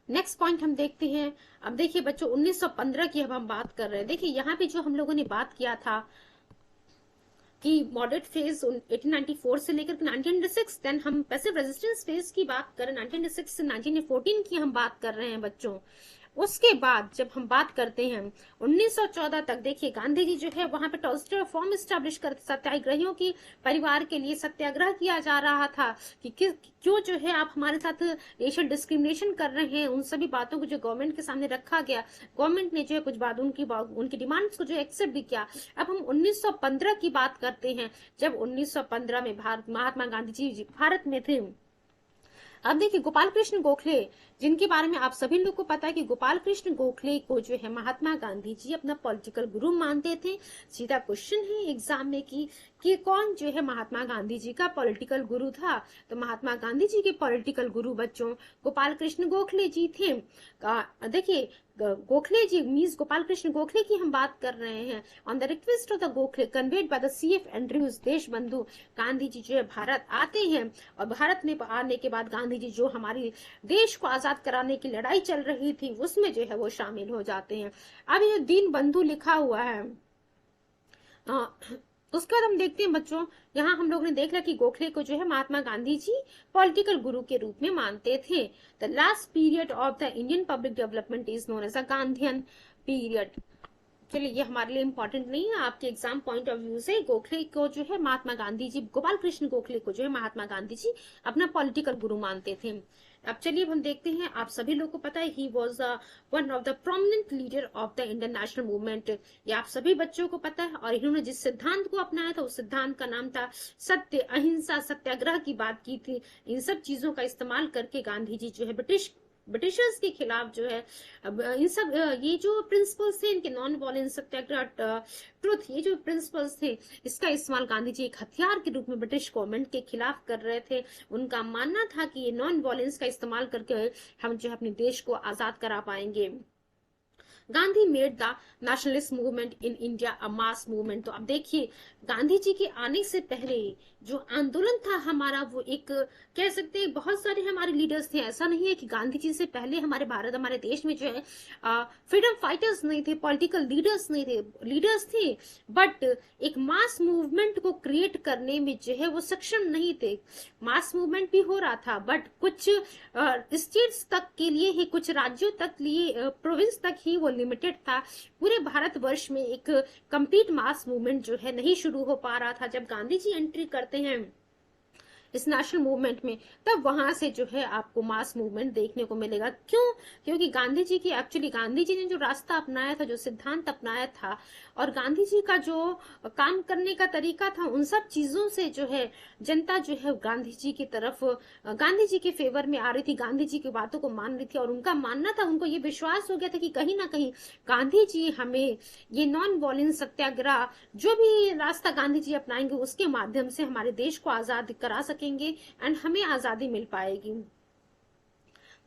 नेक्स्ट पॉइंट हम देखते हैं। अब देखिए बच्चों 1915 की अब हम बात कर रहे हैं। देखिए यहाँ पे जो हम लोगों ने बात किया था कि मॉडरेट फेज 1894 से लेकर 1906, देन हम पैसिव रेजिस्टेंस फेज की बात करें 1906 से 1914 की हम बात कर रहे हैं बच्चों। उसके बाद जब हम बात करते हैं 1914 तक, देखिए गांधी जी जो है वहां पे टॉलस्टॉय फॉर्म स्टैब्लिश करते, सत्याग्रहियों की परिवार के लिए सत्याग्रह किया जा रहा था कि क्यों जो है आप हमारे साथ रेशियल डिस्क्रिमिनेशन कर रहे हैं। उन सभी बातों को जो गवर्नमेंट के सामने रखा गया, गवर्नमेंट ने जो है कुछ बात उनकी डिमांड्स को जो एक्सेप्ट भी किया। अब हम 1915 की बात करते हैं, जब 1915 में महात्मा गांधी जी भारत में थे। अब देखिए गोपाल कृष्ण गोखले, जिनके बारे में आप सभी लोग को पता है कि गोपाल कृष्ण गोखले को जो है महात्मा गांधी जी अपना पॉलिटिकल गुरु मानते थे। सीधा क्वेश्चन है एग्जाम में कि कौन जो है महात्मा गांधी जी का पॉलिटिकल गुरु था। तो महात्मा गांधी जी के पॉलिटिकल गुरु बच्चों गोपाल कृष्ण गोखले जी थे। देखिए गोखले जी मीन्स गोपाल कृष्ण गोखले की हम बात कर रहे हैं। On the request of the Gokhale conveyed by the CF Andrews देश बंधु, गांधी जी जो है भारत आते हैं और भारत में आने के बाद गांधी जी जो हमारी देश को आजाद कराने की लड़ाई चल रही थी उसमें जो है वो शामिल हो जाते हैं। अब ये दीन बंधु लिखा हुआ है। उसके बाद हम देखते हैं बच्चों, यहाँ हम लोग ने देख लिया कि गोखले को जो है महात्मा गांधी जी पॉलिटिकल गुरु के रूप में मानते थे। The last period of the Indian public development is known as a Gandhian period. चलिए ये हमारे लिए इंपॉर्टेंट नहीं है, आपके एग्जाम पॉइंट ऑफ व्यू से गोखले को जो है महात्मा गांधी जी, गोपाल कृष्ण गोखले को जो है महात्मा गांधी जी अपना पॉलिटिकल गुरु मानते थे। अब चलिए हम देखते हैं, आप सभी लोग को पता है he was one of the prominent leader of the Indian national movement. ये आप सभी बच्चों को पता है। और इन्होंने जिस सिद्धांत को अपनाया था उस सिद्धांत का नाम था सत्य, अहिंसा, सत्याग्रह की बात की थी। इन सब चीजों का इस्तेमाल करके गांधी जी जो है ब्रिटिशर्स के खिलाफ जो है इन सब ये जो प्रिंसिपल्स थे इनके, नॉन वॉयलेंस, सत्याग्रह, ट्रुथ, ये जो प्रिंसिपल्स थे इसका इस्तेमाल गांधी जी एक हथियार के रूप में ब्रिटिश गवर्नमेंट के खिलाफ कर रहे थे। उनका मानना था कि ये नॉन वॉयलेंस का इस्तेमाल करके हम जो है अपने देश को आजाद करा पाएंगे। Gandhi made the nationalist movement in India a mass movement. तो अब देखिए गांधी जी के आने से पहले जो आंदोलन था हमारा वो एक, कह सकते हैं बहुत सारे हमारे लीडर्स थे। ऐसा नहीं है कि गांधी जी से पहले हमारे भारत, हमारे देश में जो है फ्रीडम फाइटर्स नहीं थे, पॉलिटिकल लीडर्स नहीं थे, लीडर्स थे, बट एक मास मूवमेंट को क्रिएट करने में जो है वो सक्षम नहीं थे। मास मूवमेंट भी हो रहा था बट कुछ स्टेट्स तक के लिए ही, कुछ राज्यों तक लिए, प्रोविंस तक ही वो लिमिटेड था। पूरे भारतवर्ष में एक कंप्लीट मास मूवमेंट जो है नहीं शुरू हो पा रहा था। जब गांधी जी एंट्री करते हैं इस नेशनल मूवमेंट में, तब वहां से जो है आपको मास मूवमेंट देखने को मिलेगा। क्यों? क्योंकि गांधी जी की, एक्चुअली गांधी जी ने जो रास्ता अपनाया था, जो सिद्धांत अपनाया था और गांधी जी का जो काम करने का तरीका था, उन सब चीजों से जो है जनता जो है गांधी जी की तरफ, गांधी जी के फेवर में आ रही थी, गांधी जी की बातों को मान रही थी। और उनका मानना था, उनको ये विश्वास हो गया था कि कहीं ना कहीं गांधी जी हमें ये नॉन वॉयलेंस, सत्याग्रह, जो भी रास्ता गांधी जी अपनाएंगे उसके माध्यम से हमारे देश को आजाद करा सकेंगे एंड हमें आजादी मिल पाएगी।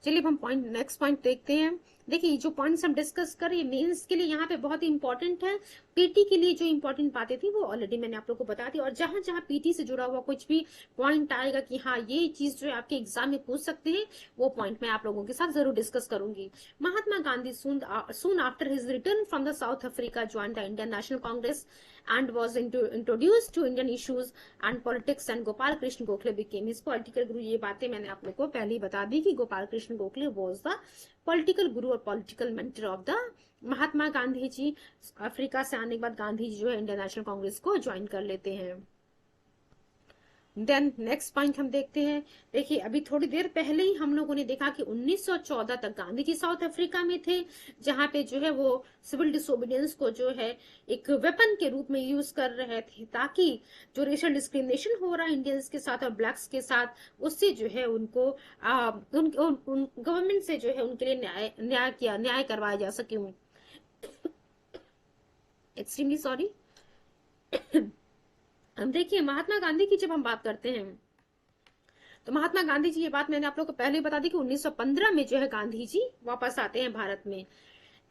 चलिए हम नेक्स्ट पॉइंट देखते हैं। देखिए जो पॉइंट्स हम डिस्कस करें मेंस के लिए यहाँ पे बहुत ही इंपॉर्टेंट है। पीटी के लिए जो इंपॉर्टेंट बातें थी वो ऑलरेडी मैंने आप लोगों को बता दी। और जहां जहां पीटी से जुड़ा हुआ कुछ भी पॉइंट आएगा कि हाँ ये चीज जो है आपके एग्जाम में पूछ सकते हैं, वो पॉइंट मैं आप लोगों के साथ जरूर डिस्कस करूंगी। Mahatma Gandhi soon after his return from the South Africa joined the Indian National Congress and was introduced to Indian issues and politics, and Gopal Krishna Gokhale became his political guru। ये बातें मैंने आप लोगों को पहले ही बता दी कि Gopal Krishna Gokhale was the political guru और political mentor of the Mahatma Gandhi ji. Africa से आने के बाद गांधी जी जो है इंडियन नेशनल कांग्रेस को ज्वाइन कर लेते हैं। देन नेक्स्ट पॉइंट हम देखते हैं। देखिए अभी थोड़ी देर पहले ही हम लोगों ने देखा कि 1914 तक गांधी जी साउथ अफ्रीका में थे, जहां पे जो है वो सिविल डिसोबीडियंस को जो है एक वेपन के रूप में यूज कर रहे थे, ताकि जो रेशियल डिस्क्रिमिनेशन हो रहा है इंडियंस के साथ और ब्लैक्स के साथ, उससे जो है उनको गवर्नमेंट से जो है उनके लिए न्याय करवाया जा सके। Extremely sorry. हम देखिए महात्मा गांधी की जब हम बात करते हैं तो महात्मा गांधी जी, ये बात मैंने आप लोग को पहले ही बता दी कि 1915 में जो है गांधी जी वापस आते हैं भारत में।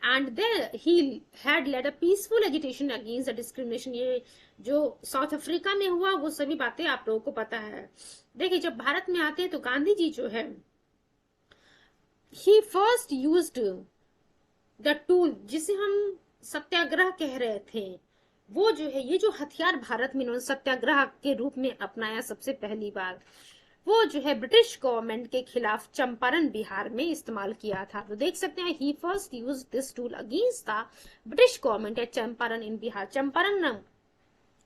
And there he had led a peaceful agitation against the discrimination. ये जो साउथ अफ्रीका में हुआ वो सभी बातें आप लोगों को पता है। देखिए जब भारत में आते हैं तो गांधी जी जो है ही फर्स्ट यूज्ड द टूल, जिसे हम सत्याग्रह कह रहे थे, वो जो है ये जो हथियार भारत में इन्होंने सत्याग्रह के रूप में अपनाया सबसे पहली बार, वो जो है ब्रिटिश गवर्नमेंट के खिलाफ चंपारण बिहार में इस्तेमाल किया था। तो देख सकते हैं he first used this tool against the British government at Champaran in Bihar. Champaran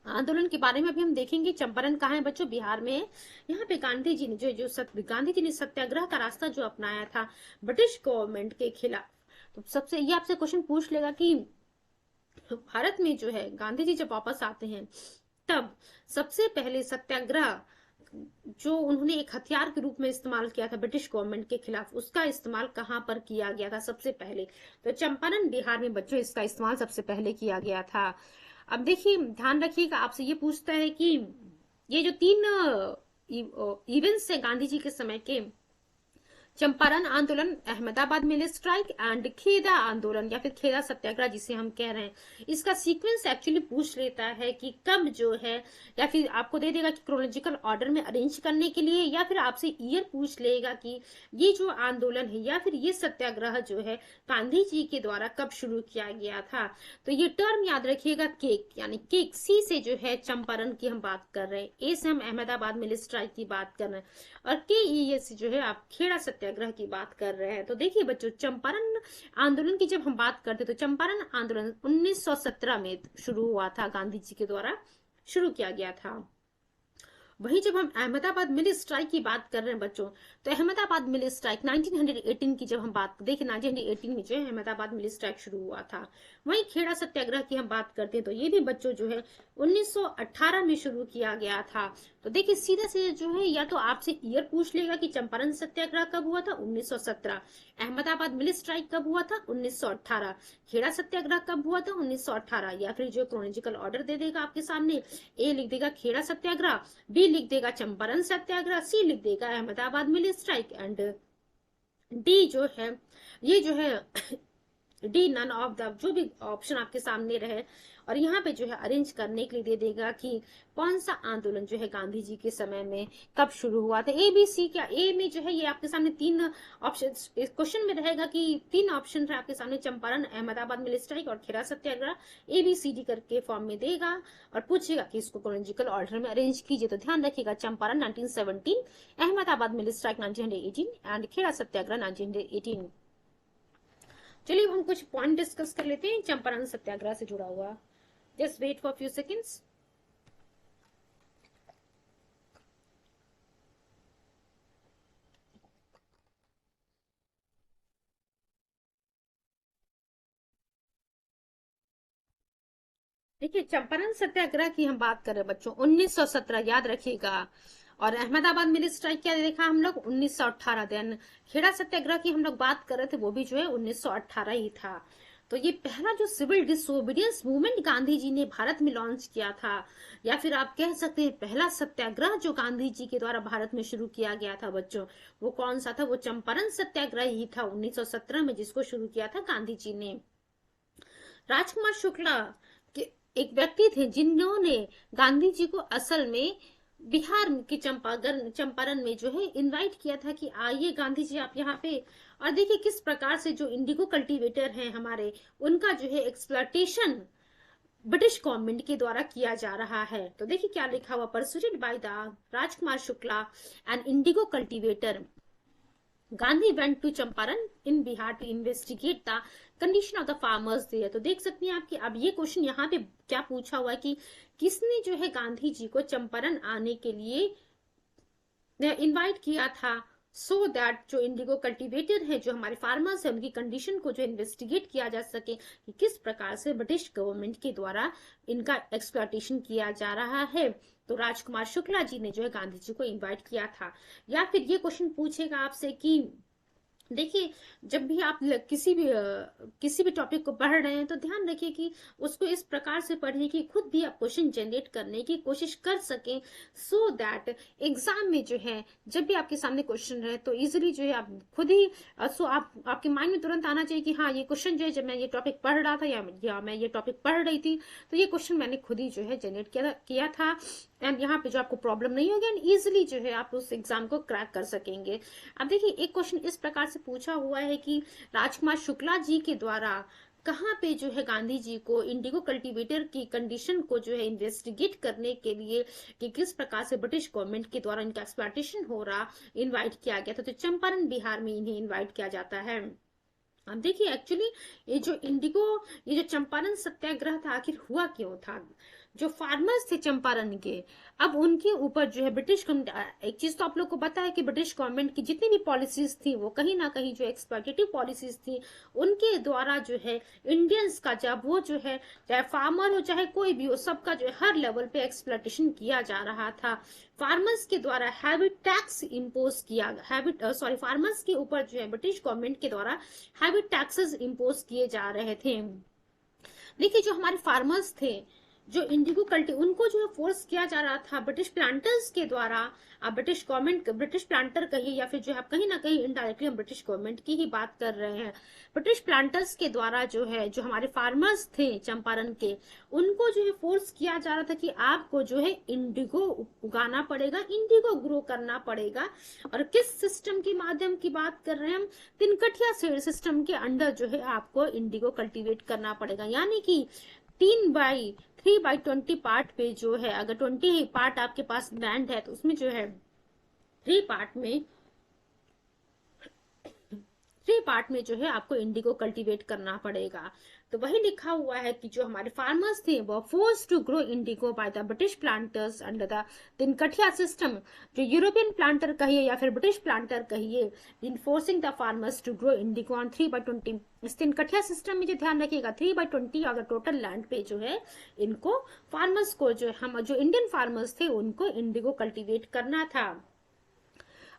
आंदोलन के बारे में भी हम देखेंगे। चंपारण कहाँ है बच्चों? बिहार में है। यहाँ पे गांधी जी ने गांधी जी ने सत्याग्रह का रास्ता जो अपनाया था ब्रिटिश गवर्नमेंट के खिलाफ। तो सबसे ये आपसे क्वेश्चन पूछ लेगा कि भारत में जो है गांधी जी जब वापस आते हैं तब सबसे पहले सत्याग्रह जो उन्होंने एक हथियार के रूप में इस्तेमाल किया था ब्रिटिश गवर्नमेंट के खिलाफ, उसका इस्तेमाल कहाँ पर किया गया था सबसे पहले? तो चंपारण बिहार में बच्चों इसका इस्तेमाल सबसे पहले किया गया था। अब देखिए ध्यान रखिएगा, आपसे ये पूछता है कि ये जो 3 इवेंट्स है गांधी जी के समय के, चंपारण आंदोलन, अहमदाबाद मिल स्ट्राइक एंड खेदा आंदोलन या फिर खेदा सत्याग्रह जिसे हम कह रहे हैं, इसका सीक्वेंस एक्चुअली पूछ लेता है कि कब जो है, या फिर आपको दे देगा कि क्रोनोलॉजिकल ऑर्डर में अरेंज करने के लिए, या फिर आपसे ईयर पूछ लेगा कि ये जो आंदोलन है या फिर ये सत्याग्रह जो है गांधी जी के द्वारा कब शुरू किया गया था। तो ये टर्म याद रखिएगा, केक यानी केक, सी से जो है चंपारण की हम बात कर रहे हैं, ए से हम अहमदाबाद मिल स्ट्राइक की बात कर रहे हैं, और के ई से जो है आप खेड़ा सत्याग्रह की बात कर रहे हैं। तो देखिए बच्चों, चंपारण आंदोलन की जब हम बात करते तो चंपारण आंदोलन 1917 में शुरू हुआ था, गांधी जी के द्वारा शुरू किया गया था। वहीं जब हम अहमदाबाद मिल स्ट्राइक की बात कर रहे हैं बच्चों, तो अहमदाबाद मिल स्ट्राइक 1918 की जब हम बात देखिए 1918 में जो है अहमदाबाद मिल स्ट्राइक शुरू हुआ था। वहीं खेड़ा सत्याग्रह की हम बात करते हैं तो ये भी बच्चों जो है 1918 में शुरू किया गया था। तो देखिए सीधा से जो है या तो आपसे ईयर पूछ लेगा कि चंपारण सत्याग्रह कब हुआ था, 1917, अहमदाबाद मिल स्ट्राइक कब हुआ था, 1918, खेड़ा सत्याग्रह कब हुआ था, 1918, या फिर जो क्रोनोलॉजिकल ऑर्डर दे देगा आपके सामने, ए लिख देगा खेड़ा सत्याग्रह, बी लिख देगा चंपारण सत्याग्रह, सी लिख देगा Ahmedabad mill strike, and D जो है ये जो है डी नन ऑफ द, जो भी ऑप्शन आपके सामने रहे, और यहाँ पे जो है अरेंज करने के लिए दे देगा कि कौन सा आंदोलन जो है गांधी जी के समय में कब शुरू हुआ था। ए बी सी, क्या ए में जो है ये आपके सामने 3 ऑप्शन क्वेश्चन में रहेगा कि 3 ऑप्शन है आपके सामने, चंपारण, अहमदाबाद मिल स्ट्राइक और खेड़ा सत्याग्रह, ए बी सी डी करके फॉर्म में देगा और पूछेगा कि इसको क्रोनोलॉजिकल ऑर्डर में अरेंज कीजिए। तो ध्यान रखिएगा, Champaran 1917, Ahmedabad mill strike 1918 and Kheda Satyagraha 1918। चलिए हम कुछ पॉइंट डिस्कस कर लेते हैं चंपारण सत्याग्रह से जुड़ा हुआ। Just wait for few seconds. देखिए चंपारण सत्याग्रह की हम बात करें बच्चों 1917 याद रखिएगा, और अहमदाबाद मिल स्ट्राइक क्या देखा हम लोग 1918। देन खेड़ा सत्याग्रह की हम लोग बात कर रहे थे, वो भी जो है 1918 ही था। तो ये पहला जो civil disobedience movement Gandhi ji ने भारत में लॉन्च किया था, या फिर आप कह सकते हैं पहला सत्याग्रह जो गांधी जी के द्वारा भारत में शुरू किया गया था बच्चों, वो कौन सा था? वो चंपारण सत्याग्रह ही था 1917 में, जिसको शुरू किया था गांधी जी ने। राजकुमार शुक्ला के एक व्यक्ति थे जिन्होंने गांधी जी को असल में बिहार की चंपारण में जो है इनवाइट किया था कि आइए गांधी जी आप यहाँ पे, और देखिए किस प्रकार से जो इंडिगो कल्टीवेटर हैं हमारे, उनका जो है एक्सप्लॉयटेशन ब्रिटिश गवर्नमेंट के द्वारा किया जा रहा है। तो देखिए क्या लिखा हुआ, persuaded by the Rajkumar Shukla and indigo cultivator, Gandhi went to Champaran in Bihar to investigate the condition of the farmers there. तो देख सकते हैं आपकी, अब ये क्वेश्चन यहाँ पे क्या पूछा हुआ है कि किसने जो है गांधी जी को चंपारण आने के लिए इनवाइट किया था, सो दैट जो इंडिगो कल्टीवेटर है, जो हमारे फार्मर्स है, उनकी कंडीशन को जो इन्वेस्टिगेट किया जा सके कि किस प्रकार से ब्रिटिश गवर्नमेंट के द्वारा इनका एक्सप्लॉयटेशन किया जा रहा है। तो राजकुमार शुक्ला जी ने जो है गांधी जी को इनवाइट किया था। या फिर ये क्वेश्चन पूछेगा आपसे कि देखिए जब भी आप किसी भी टॉपिक को पढ़ रहे हैं तो ध्यान रखिए कि उसको इस प्रकार से पढ़िए कि खुद भी आप क्वेश्चन जनरेट करने की कोशिश कर सकें, सो दैट एग्जाम में जो है जब भी आपके सामने क्वेश्चन रहे तो इजीली जो है आप खुद ही आपके माइंड में तुरंत आना चाहिए कि हाँ ये क्वेश्चन जो है जब मैं ये टॉपिक पढ़ रहा था या मैं ये टॉपिक पढ़ रही थी तो ये क्वेश्चन मैंने खुद ही जो है जनरेट किया था, एंड यहाँ पे जो आपको प्रॉब्लम नहीं होगी एंड इजिली जो है आप उस एग्जाम को क्रैक कर सकेंगे। अब देखिए एक क्वेश्चन इस प्रकार से पूछा हुआ है कि राजकुमार शुक्ला जी के द्वारा कहाँ पे जो है गांधी जी को इंडिगो कल्टीवेटर की कंडीशन को जो है इन्वेस्टिगेट करने के लिए कि किस प्रकार से ब्रिटिश गवर्नमेंट के द्वारा इनका एक्सप्लॉयटेशन हो रहा, इनवाइट किया गया था। तो चंपारण बिहार में इन्हें इनवाइट किया जाता है। अब देखिए एक्चुअली ये जो चंपारण सत्याग्रह था आखिर हुआ क्यों था। जो फार्मर्स थे चंपारण के, अब उनके ऊपर जो है एक चीज तो आप लोग को पता है कि ब्रिटिश गवर्नमेंट की जितनी भी पॉलिसीज थी वो कहीं ना कहीं जो एक्सप्लॉयटेटिव पॉलिसीज थी उनके द्वारा जो है इंडियंस का, जब वो जो है चाहे फार्मर हो चाहे कोई भी हो, सबका जो है हर लेवल पे एक्सप्लॉयटेशन किया जा रहा था। फार्मर्स के द्वारा हैबिट टैक्स इम्पोज किया, फार्मर्स के ऊपर जो है ब्रिटिश गवर्नमेंट के द्वारा हैबिट टैक्सेस इम्पोज किए जा रहे थे। देखिए जो हमारे फार्मर्स थे, जो इंडिगो कल्टी, उनको जो है फोर्स किया जा रहा था ब्रिटिश प्लांटर्स के द्वारा। आप ब्रिटिश गवर्नमेंट, ब्रिटिश प्लांटर कहिए या फिर जो है आप कहीं ना कहीं इनडायरेक्टली हम ब्रिटिश गवर्नमेंट की ही बात कर रहे हैं। ब्रिटिश प्लांटर्स के द्वारा जो है, जो हमारे फार्मर्स थे चंपारण के, उनको जो है फोर्स किया जा रहा था कि आपको जो है इंडिगो उगाना पड़ेगा, इंडिगो ग्रो करना पड़ेगा। और किस सिस्टम के माध्यम की बात कर रहे हैं हम, तिनकठिया सिस्टम के अंडर जो है आपको इंडिगो कल्टीवेट करना पड़ेगा। यानी कि 3/20 पार्ट पे जो है, अगर 20 पार्ट आपके पास लैंड है तो उसमें जो है 3 पार्ट में जो है आपको इंडिगो कल्टीवेट करना पड़ेगा। तो वही लिखा हुआ है कि जो हमारे फार्मर्स थे वो force to grow indigo by the British planters under the Tinkathia system. जो यूरोपियन प्लांटर कहिए या फिर ब्रिटिश प्लांटर कहिए, in forcing the farmers to grow indigo on 3/20। इस तिनकठिया सिस्टम में जो ध्यान रखिएगा 3/20 ऑफ द टोटल लैंड पे जो है इनको फार्मर्स को, जो हम जो इंडियन फार्मर्स थे उनको इंडिगो कल्टीवेट करना था।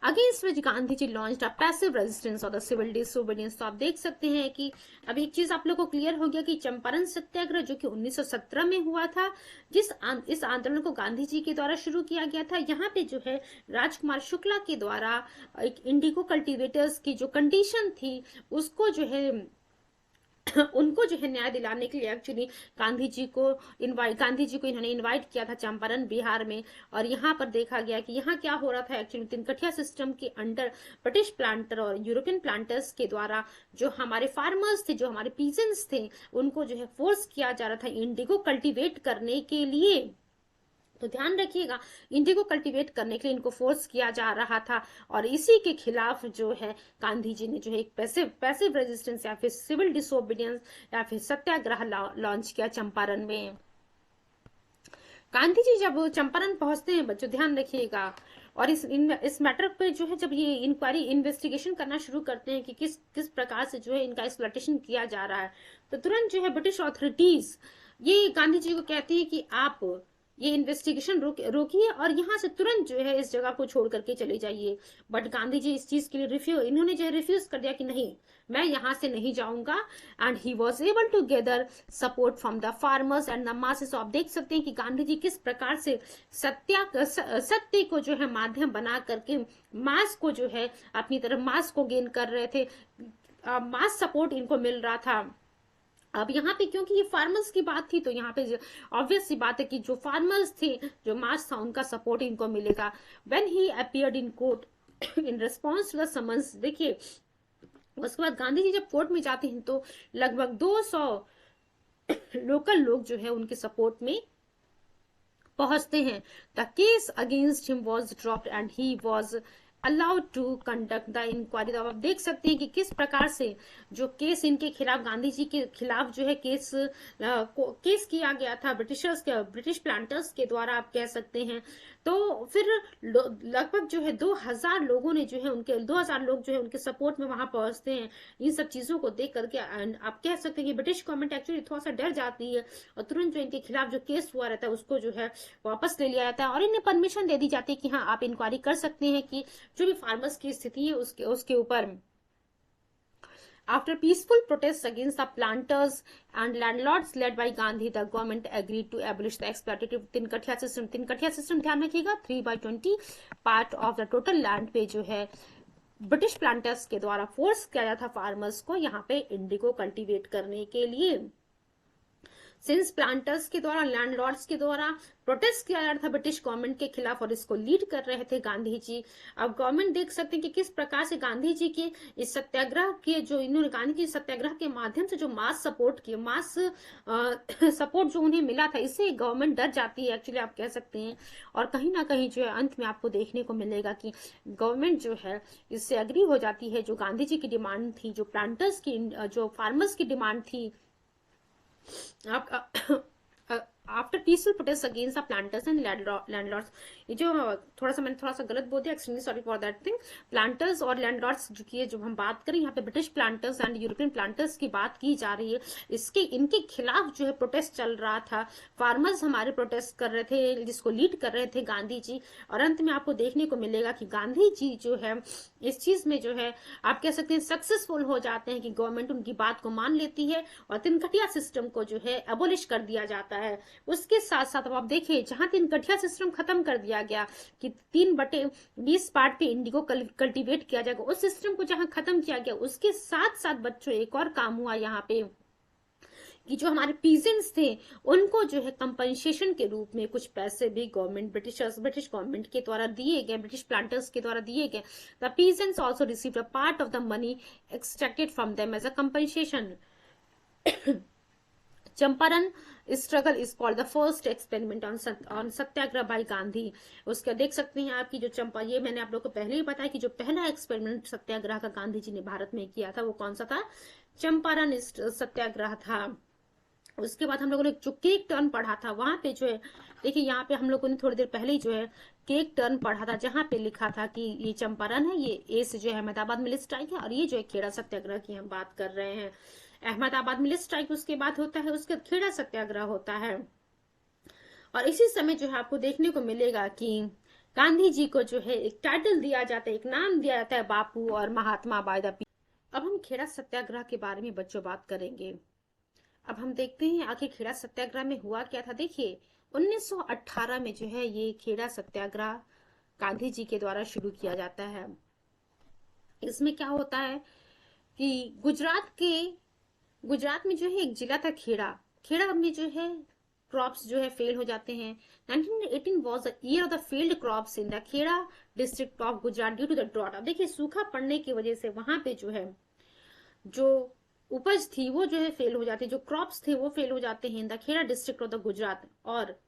Against which Gandhi ji launched a passive resistance और द सिविल डिसोबीडियंस। तो आप देख सकते हैं कि अब एक चीज आप लोग को क्लियर हो गया कि चंपारण सत्याग्रह जो कि 1917 में हुआ था, इस आंदोलन को गांधी जी के द्वारा शुरू किया गया था। यहाँ पे जो है राजकुमार शुक्ला के द्वारा एक इंडिगो कल्टीवेटर्स की जो कंडीशन थी उसको जो है उनको जो है न्याय दिलाने के लिए एक्चुअली गांधी जी को इन्होंने इनवाइट किया था चंपारण बिहार में। और यहाँ पर देखा गया कि यहाँ क्या हो रहा था, एक्चुअली तिनकठिया सिस्टम के अंडर ब्रिटिश प्लांटर और यूरोपियन प्लांटर्स के द्वारा जो हमारे फार्मर्स थे, जो हमारे पीजेंट्स थे, उनको जो है फोर्स किया जा रहा था इंडिगो कल्टीवेट करने के लिए। तो ध्यान रखिएगा, इंडिगो कल्टीवेट करने के लिए इनको फोर्स किया जा रहा था। और इसी के खिलाफ जो है गांधी जी ने जो है एक पैसिव रेजिस्टेंस या फिर सिविल डिसोबीडियंस या फिर सत्याग्रह लॉन्च किया चंपारण में। गांधी जी जब चंपारण पहुंचते हैं बच्चों ध्यान रखिएगा, और इस मैटर पे जो है जब ये इंक्वायरी इन्वेस्टिगेशन करना शुरू करते हैं कि किस प्रकार से जो है इनका एक्सप्लॉयटेशन किया जा रहा है, तो तुरंत जो है ब्रिटिश ऑथोरिटीज ये गांधी जी को कहती है कि आप ये इन्वेस्टिगेशन रोकिए और यहाँ से तुरंत जो है इस जगह को छोड़ करके चले जाइए। बट गांधी जी इस चीज के लिए इन्होंने जो है रिफ्यूज कर दिया कि नहीं, मैं यहाँ से नहीं जाऊंगा। And he was able to gather support from the farmers and the masses. आप देख सकते हैं कि गांधी जी किस प्रकार से सत्य को जो है माध्यम बना करके मास को जो है अपनी तरफ मास को गेन कर रहे थे, मास सपोर्ट इनको मिल रहा था। अब यहाँ पे क्योंकि ये फार्मर्स की बात थी तो यहाँ पे ऑब्वियस सी बात है कि जो फार्मर्स थे, जो मास था, उनका सपोर्ट इनको मिलेगा। When he appeared in court in response to the summons, देखिए उसके बाद गांधी जी जब कोर्ट में जाते हैं तो लगभग 200 लोकल लोग जो है उनके सपोर्ट में पहुंचते हैं। The case against him was dropped and he was allowed to conduct the inquiry. तो आप देख सकते हैं कि किस प्रकार से जो केस इनके खिलाफ, गांधी जी के खिलाफ जो है केस किया गया था ब्रिटिश प्लांटर्स के द्वारा, आप कह सकते हैं। तो फिर लगभग जो है 2000 लोगों ने जो है 2000 लोग जो है उनके सपोर्ट में वहां पहुंचते हैं। इन सब चीजों को देख करके आप कह सकते हैं कि ब्रिटिश गवर्नमेंट एक्चुअली थोड़ा सा डर जाती है और तुरंत जो इनके खिलाफ जो केस हुआ रहता है उसको जो है वापस ले लिया जाता है और इन्हें परमिशन दे दी जाती है कि हाँ आप इंक्वायरी कर सकते हैं कि जो भी फार्मर्स की स्थिति है उसके ऊपर। After peaceful protests against the planters and landlords led by Gandhi, the government agreed to abolish the exploitative Tinkathia system। Tinkathia system ध्यान रखिएगा 3/20 part of the total land पे जो है ब्रिटिश प्लांटर्स के द्वारा फोर्स किया जाता था फार्मर्स को यहाँ पे इंडिगो कल्टीवेट करने के लिए। सिंस प्लांटर्स के द्वारा, लैंडलॉर्ड्स के द्वारा प्रोटेस्ट किया जा रहा था ब्रिटिश गवर्नमेंट के खिलाफ, और इसको लीड कर रहे थे गांधी जी। अब गवर्नमेंट देख सकते हैं कि किस प्रकार से गांधी जी के इस सत्याग्रह के जो इन्होंने गांधी जी सत्याग्रह के माध्यम से जो मास सपोर्ट किया, मास सपोर्ट जो उन्हें मिला था, इससे गवर्नमेंट डर जाती है एक्चुअली, आप कह सकते हैं। और कहीं ना कहीं जो है अंत में आपको देखने को मिलेगा कि गवर्नमेंट जो है इससे अग्री हो जाती है। जो गांधी जी की डिमांड थी, जो प्लांटर्स की, जो फार्मर्स की डिमांड थी, after peaceful protest against the planters and landlords, ये जो मैंने थोड़ा सा गलत बोल दिया, extremely sorry for that thing. Planters और लैंडलॉर्ड्स जो की जब हम बात करें यहाँ पे British planters and European planters की बात की जा रही है, इनके खिलाफ जो है प्रोटेस्ट चल रहा था। फार्मर्स हमारे प्रोटेस्ट कर रहे थे, जिसको लीड कर रहे थे गांधी जी। और अंत में आपको देखने को मिलेगा कि गांधी जी जो है इस चीज में जो है आप कह सकते हैं सक्सेसफुल हो जाते हैं, कि गवर्नमेंट उनकी बात को मान लेती है और तिनकटिया सिस्टम को जो है एबोलिश कर दिया जाता है। उसके साथ साथ अब आप देखिए, जहां तिनकटिया सिस्टम खत्म कर दिया गया कि 3/20 पार्ट पे इंडिगो कल्टीवेट किया जाएगा, उस सिस्टम को जहां खत्म किया गया, उसके साथ साथ बच्चों एक और काम हुआ यहाँ पे कि जो हमारे पीजेंट्स थे उनको जो है कंपनसेशन के रूप में कुछ पैसे भी गवर्नमेंट ब्रिटिश गवर्नमेंट के द्वारा दिए गए, ब्रिटिश प्लांटर्स के द्वारा दिए गए। The peasants also received a part of the money extracted from them as a compensation. Champaran struggle is called the first experiment on satyagraha by Gandhi. उसका देख सकते हैं आपकी जो ये मैंने आप लोग को पहले ही बताया कि जो पहला एक्सपेरिमेंट सत्याग्रह का गांधी जी ने भारत में किया था वो कौन सा था, चंपारण सत्याग्रह था। उसके बाद हम लोगों ने जो केक टर्न पढ़ा था, वहां पे जो है देखिए, यहाँ पे हम लोगों ने थोड़ी देर पहले ही जो है केक टर्न पढ़ा था, जहां पे लिखा था कि ये चंपारण है, ये ए से जो है अहमदाबाद मिल स्ट्राइक है, और ये जो है खेड़ा सत्याग्रह की हम बात कर रहे हैं। अहमदाबाद मिल स्ट्राइक उसके बाद होता है, उसके खेड़ा सत्याग्रह होता है। और इसी समय जो है आपको देखने को मिलेगा कि गांधी जी को जो है एक टाइटल दिया जाता है, एक नाम दिया जाता है, बापू और महात्मा बाय द पीपल। अब हम खेड़ा सत्याग्रह के बारे में बच्चों बात करेंगे। अब हम देखते हैं आखिर खेड़ा सत्याग्रह में हुआ क्या था। देखिए 1918 में जो है ये खेड़ा सत्याग्रह गांधी जी के द्वारा शुरू किया जाता है। इसमें क्या होता है कि गुजरात में जो है एक जिला था खेड़ा में जो है क्रॉप्स जो है फेल हो जाते हैं। 1918 was the year of the failed crops in the Kheda district of Gujarat due to the drought. अब देखिए सूखा पड़ने की वजह से वहां पे जो है जो उपज थी वो जो है फेल हो जाती है, जो क्रॉप्स थे वो फेल हो जाते हैं in the Kheda district of the Gujarat. और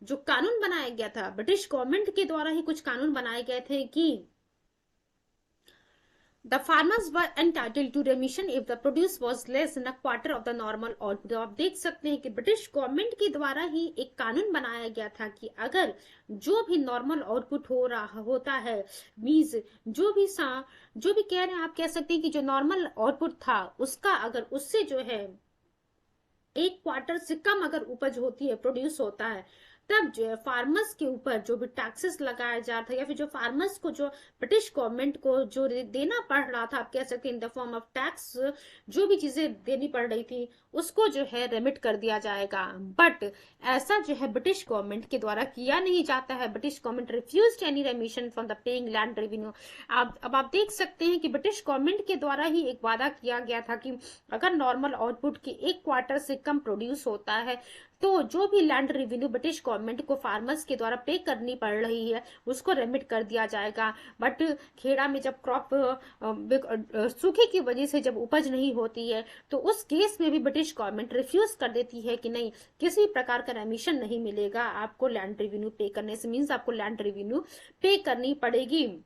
जो कानून बनाया गया था ब्रिटिश गवर्नमेंट के द्वारा ही कुछ कानून बनाए गए थे कि The farmers were entitled to remission if the produce was less than a quarter of the normal output। आप देख सकते हैं कि ब्रिटिश गवर्नमेंट के द्वारा ही एक कानून बनाया गया था कि अगर जो भी नॉर्मल आउटपुट हो रहा होता है, मीन्स जो भी कह रहे हैं, आप कह सकते हैं कि जो नॉर्मल आउटपुट था उसका अगर उससे जो है 1/4 से कम अगर उपज होती है, प्रोड्यूस होता है, तब जो है फार्मर्स के ऊपर जो भी टैक्सेस लगाया जा रहा था, या फिर जो फार्मर्स को जो ब्रिटिश गवर्नमेंट को जो देना पड़ रहा था, आप कह सकते हैं in the form of tax, जो भी चीजें देनी पड़ रही थी उसको जो है रेमिट कर दिया जाएगा। बट ऐसा जो है ब्रिटिश गवर्नमेंट के द्वारा किया नहीं जाता है। British government refused any रेमिशन from the paying land revenue. अब आप देख सकते हैं कि ब्रिटिश गवर्नमेंट के द्वारा ही एक वादा किया गया था कि अगर नॉर्मल आउटपुट के 1/4 से कम प्रोड्यूस होता है तो जो भी लैंड रेवेन्यू ब्रिटिश गवर्नमेंट को फार्मर्स के द्वारा पे करनी पड़ रही है उसको रेमिट कर दिया जाएगा। बट खेड़ा में जब क्रॉप सूखे की वजह से जब उपज नहीं होती है तो उस केस में भी ब्रिटिश गवर्नमेंट रिफ्यूज कर देती है कि नहीं, किसी प्रकार का रेमिशन नहीं मिलेगा आपको लैंड रेवेन्यू पे करने से, मीन्स आपको लैंड रेवेन्यू पे करनी पड़ेगी।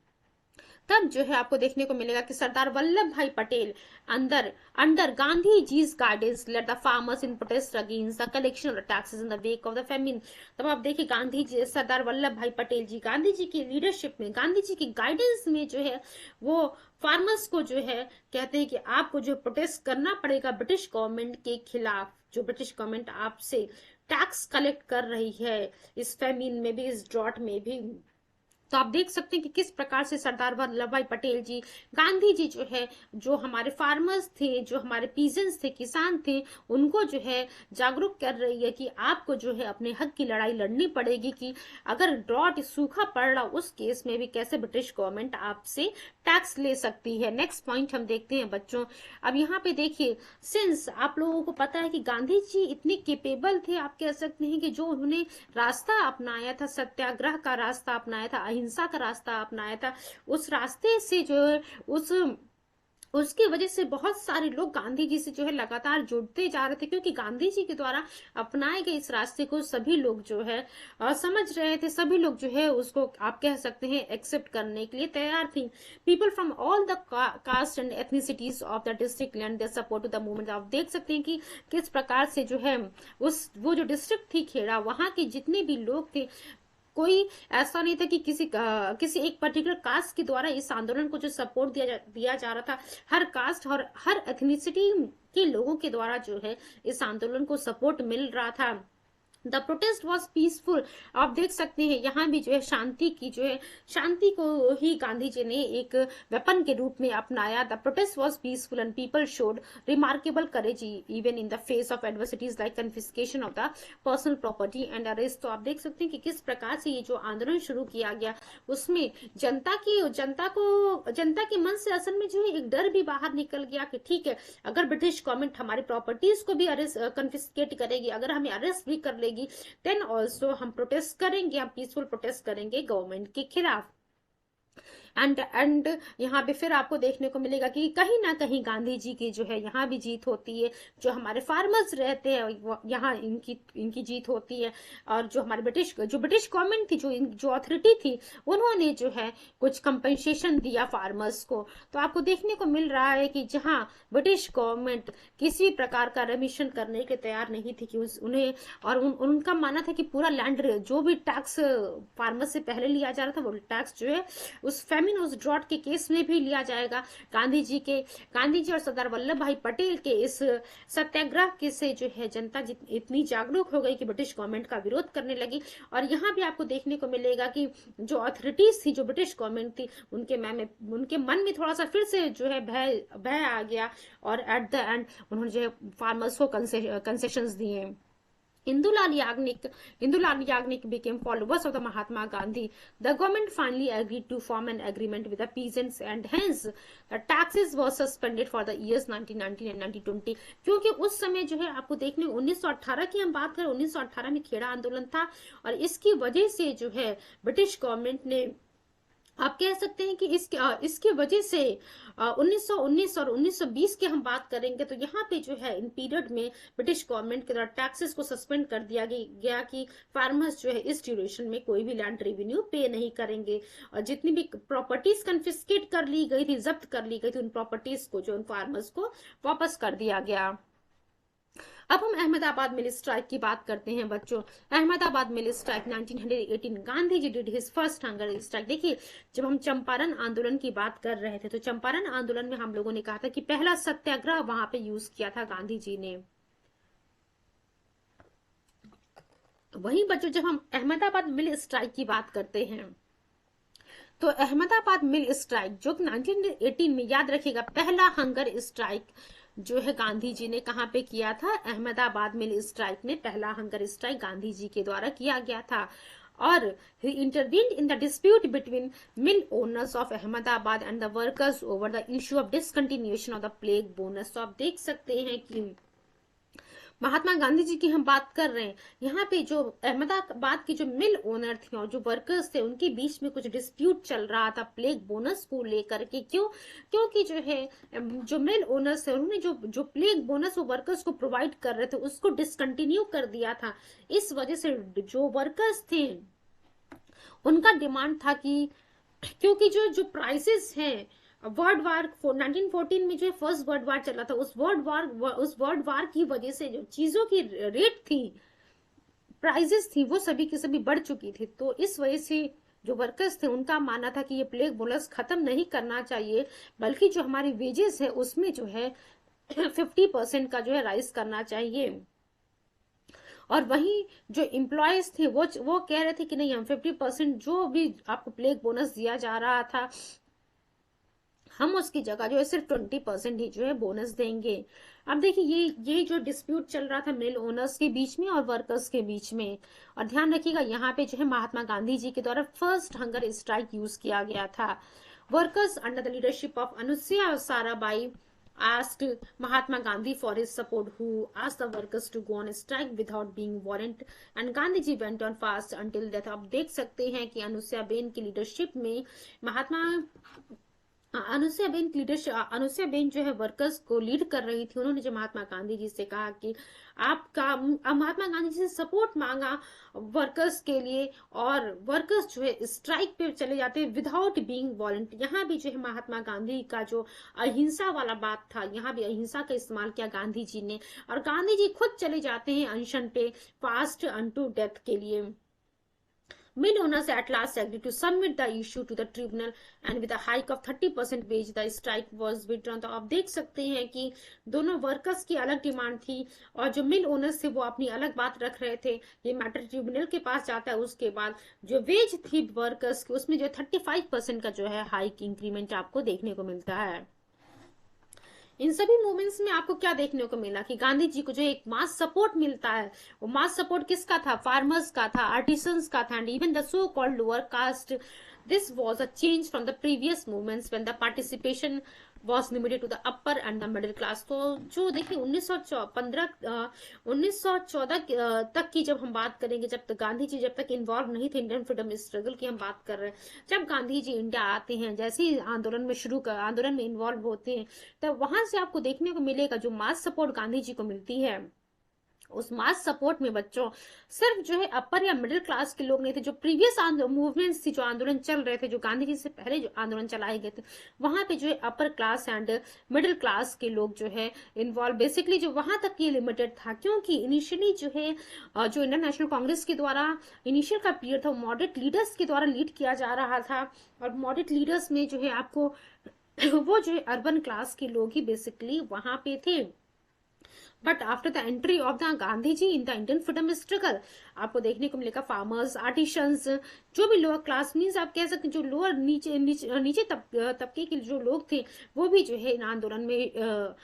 तब जो है आपको देखने को मिलेगा कि Sardar Vallabhbhai Patel under Gandhi ji's guidance led the farmers in protest against the collection of taxes in the wake of the famine. तब आप देखिए गांधी जी, सरदार वल्लभ भाई पटेल जी, गांधी जी की लीडरशिप में, गांधी जी की गाइडेंस में जो है वो फार्मर्स को जो है कहते हैं कि आपको जो प्रोटेस्ट करना पड़ेगा ब्रिटिश गवर्नमेंट के खिलाफ, जो ब्रिटिश गवर्नमेंट आपसे टैक्स कलेक्ट कर रही है इस फेमिन में भी, इस ड्रॉट में भी। तो आप देख सकते हैं कि किस प्रकार से सरदार वल्लभ भाई पटेल जी, गांधी जी जो है, जो हमारे फार्मर्स थे, जो हमारे पीजेंट्स थे, किसान थे, उनको जो है जागरूक कर रही है कि आपको जो है अपने हक की लड़ाई लड़नी पड़ेगी, कि अगर ड्रॉट सूखा पड़ रहा उस केस में भी कैसे ब्रिटिश गवर्नमेंट आपसे टैक्स ले सकती है। नेक्स्ट पॉइंट हम देखते हैं बच्चों। अब यहाँ पे देखिए, सिंस आप लोगों को पता है कि गांधी जी इतने केपेबल थे, आप कह सकते हैं कि जो उन्होंने रास्ता अपनाया था, सत्याग्रह का रास्ता अपनाया था, अहिंसा का रास्ता अपनाया था, उस रास्ते से जो है उसकी वजह से बहुत सारे लोग गांधी जी से जो है लगातार जुड़ते जा रहे थे, क्योंकि गांधी जी के द्वारा अपनाए गए इस रास्ते को सभी लोग जो है समझ रहे थे, सभी लोग जो है उसको आप कह सकते हैं एक्सेप्ट करने के लिए तैयार थी। People from all the caste and ethnicities of the district lend their support to the movement. आप देख सकते हैं कि किस प्रकार से जो है उस वो जो डिस्ट्रिक्ट थी खेड़ा, वहां के जितने भी लोग थे, कोई ऐसा नहीं था कि किसी एक पर्टिकुलर कास्ट के द्वारा इस आंदोलन को जो सपोर्ट दिया जा रहा था। हर कास्ट और हर एथनिसिटी के लोगों के द्वारा जो है इस आंदोलन को सपोर्ट मिल रहा था। The protest was peaceful. आप देख सकते हैं यहाँ भी जो है शांति की जो है, शांति को ही गांधी जी ने एक वेपन के रूप में अपनाया। The protest was peaceful and people showed remarkable courage even in the face of adversities like confiscation of the personal property and arrest. तो आप देख सकते हैं कि किस प्रकार से ये जो आंदोलन शुरू किया गया, उसमें जनता के मन से असल में जो है एक डर भी बाहर निकल गया कि ठीक है, अगर ब्रिटिश गवर्नमेंट हमारी प्रॉपर्टीज को भी अरेस्ट कन्फिस्केट करेगी, अगर हमें अरेस्ट भी कर लेगी, देन ऑल्सो हम प्रोटेस्ट करेंगे, हम पीसफुल प्रोटेस्ट करेंगे गवर्नमेंट के खिलाफ। एंड यहाँ पे फिर आपको देखने को मिलेगा कि कहीं ना कहीं गांधी जी की जो है यहाँ भी जीत होती है। जो हमारे फार्मर्स रहते हैं यहाँ इनकी जीत होती है। और जो हमारे ब्रिटिश गवर्नमेंट थी, जो अथॉरिटी थी, उन्होंने जो है कुछ कंपनसेशन दिया फार्मर्स को। तो आपको देखने को मिल रहा है कि जहाँ ब्रिटिश गवर्नमेंट किसी प्रकार का रेमिशन करने के तैयार नहीं थी, कि उन्हें और उनका मानना था कि पूरा लैंड जो भी टैक्स फार्मर से पहले लिया जा रहा था, वो टैक्स जो है उस फेमिन, उस ड्रॉट के केस में भी लिया जाएगा। गांधी जी और सरदार वल्लभ भाई पटेल के इस सत्याग्रह के से जो है जनता इतनी जागरूक हो गई कि ब्रिटिश गवर्नमेंट का विरोध करने लगी। और यहाँ भी आपको देखने को मिलेगा कि जो अथॉरिटीज थी, जो ब्रिटिश गवर्नमेंट थी, उनके मन में थोड़ा सा फिर से जो है भय आ गया, और एट द एंड उन्होंने जो है फार्मर्स को कंसेशंस दिए। Indulal Yagnik became followers of the Mahatma Gandhi. The government finally agreed to form an agreement with the peasants, and hence the taxes were suspended for the years 1919 and 1920. क्योंकि उस समय जो है आपको देखने 1918 की हम बात करें, 1918 में खेड़ा आंदोलन था, और इसकी वजह से जो है ब्रिटिश गवर्नमेंट ने, आप कह सकते हैं कि इसके वजह से 1919 और 1920 की हम बात करेंगे, तो यहाँ पे जो है इन पीरियड में ब्रिटिश गवर्नमेंट के द्वारा टैक्सेस को सस्पेंड कर दिया गया कि फार्मर्स जो है इस ड्यूरेशन में कोई भी लैंड रेवेन्यू पे नहीं करेंगे, और जितनी भी प्रॉपर्टीज कन्फिस्केट कर ली गई थी, जब्त कर ली गई थी, उन प्रॉपर्टीज को जो उन फार्मर्स को वापस कर दिया गया। अब हम अहमदाबाद मिल स्ट्राइक की बात करते हैं बच्चों। Ahmedabad mill strike 1918, Gandhi ji did his first hunger strike. देखिए, जब हम चंपारण आंदोलन की बात कर रहे थे, तो चंपारण आंदोलन में हम लोगों ने कहा था कि पहला सत्याग्रह वहां पे यूज किया था गांधी जी ने। वहीं बच्चों, जब हम अहमदाबाद मिल स्ट्राइक की बात करते हैं, तो अहमदाबाद मिल स्ट्राइक जो 1918 में, याद रखिएगा, पहला हंगर स्ट्राइक जो है गांधी जी ने कहां पे किया था? अहमदाबाद मिल स्ट्राइक में पहला हंगर स्ट्राइक गांधी जी के द्वारा किया गया था। और he intervened in the dispute between mill owners of Ahmedabad and the workers over the issue of discontinuation of the plague bonus। तो आप देख सकते हैं कि महात्मा गांधी जी की हम बात कर रहे हैं, यहाँ पे जो अहमदाबाद की जो मिल ओनर थी और जो वर्कर्स थे, उनके बीच में कुछ डिस्प्यूट चल रहा था प्लेग बोनस को लेकर के। क्योंकि जो है जो मिल ओनर्स थे, उन्होंने जो प्लेग बोनस वो वर्कर्स को प्रोवाइड कर रहे थे, उसको डिसकंटिन्यू कर दिया था। इस वजह से जो वर्कर्स थे, उनका डिमांड था कि, क्योंकि जो प्राइसेस हैं, वर्ल्ड वार 1914 में जो फर्स्ट वर्ल्ड वार चला था, उस वर्ल्ड वार की वजह से जो चीजों की रेट थी, प्राइसेस थी, वो सभी की सभी बढ़ चुकी थी। तो इस वजह से जो वर्कर्स थे, उनका मानना था कि ये प्लेग बोनस खत्म नहीं करना चाहिए, बल्कि जो हमारी वेजेस है उसमें जो है 50% का जो है राइज करना चाहिए। और वहीं जो एम्प्लॉयज थे वो कह रहे थे कि नहीं, हम 50% जो भी आपको प्लेग बोनस दिया जा रहा था, हम उसकी जगह जो है सिर्फ 20% ही जो है बोनस देंगे। अब देखिए ये जो डिस्प्यूट चल रहा था मिल ओनर्स के बीच में और वर्कर्स के बीच में, और ध्यान रखिएगा यहाँ पे जो है महात्मा गांधी जी के द्वारा फर्स्ट हंगर स्ट्राइक यूज किया गया था। Workers under the leadership of Anusuiya Sarabhai asked Mahatma Gandhi for his support, who asked the workers to go on strike without being warned, and Gandhi ji went on fast until death। आप देख सकते हैं कि Anusuiya Ben की leadership में महात्मा Anusuiya Ben जो है workers को लीड कर रही थी। उन्होंने जो महात्मा गांधी जी से कहा कि आपका महात्मा गांधी जी से सपोर्ट मांगा वर्कर्स के लिए, और वर्कर्स जो है स्ट्राइक पे चले जाते हैं विदाउट बीइंग वॉलेंट। यहाँ भी जो है महात्मा गांधी का जो अहिंसा वाला बात था, यहाँ भी अहिंसा का इस्तेमाल किया गांधी जी ने, और गांधी जी खुद चले जाते हैं अनशन पे फास्ट अनटू डेथ के लिए। Mill owners at last agreed to submit the issue to the tribunal, and with a hike of 30% wage the strike was withdrawn। तो आप देख सकते हैं कि दोनों वर्कर्स की अलग डिमांड थी, और जो मिल ओनर्स थे वो अपनी अलग बात रख रहे थे। ये मैटर ट्रिब्यूनल के पास जाता है। उसके बाद जो वेज थी वर्कर्स की, उसमें जो 35% का जो है हाइक इंक्रीमेंट आपको देखने को मिलता है। इन सभी मूवमेंट्स में आपको क्या देखने को मिला कि गांधी जी को जो एक मास सपोर्ट मिलता है, वो मास सपोर्ट किसका था? फार्मर्स का था, आर्टिसंस का था, and even the so called lower caste. This was a change from the previous movements when the participation was limited to the upper and the middle class। तो जो देखिए 1914 तक की जब हम बात करेंगे, जब तक गांधी जी जब तक इन्वॉल्व नहीं थे इंडियन फ्रीडम स्ट्रगल की हम बात कर रहे हैं, जब गांधी जी इंडिया आते हैं, जैसे ही आंदोलन में इन्वॉल्व होते हैं, तब वहां से आपको देखने को मिलेगा जो मास सपोर्ट गांधी जी को मिलती है, उस मास सपोर्ट में बच्चों सिर्फ जो है अपर या मिडिल क्लास के लोग नहीं थे। जो प्रीवियस मूवमेंट्स थी, जो आंदोलन चल रहे थे, जो गांधी जी से पहले जो आंदोलन चलाए गए थे, वहां पे जो है upper class and middle class के लोग जो है इन्वॉल्व, बेसिकली जो वहां तक ये लिमिटेड था, क्योंकि इनिशियली जो है जो इंडियन नेशनल कांग्रेस के द्वारा इनिशियल का पीरियड था मॉडरेट लीडर्स के द्वारा लीड किया जा रहा था, और मॉडरेट लीडर्स में जो है आपको वो जो है अर्बन क्लास के लोग ही बेसिकली वहां पे थे। But after the entry of the Gandhi ji in the Indian freedom struggle, आपको देखने को मिलेगा फार्मर्स, आर्टिशंस, जो भी लोअर क्लास मीन्स आप कह सकते हैं जो लोअर नीचे तबके के जो लोग थे, वो भी जो है इन आंदोलन में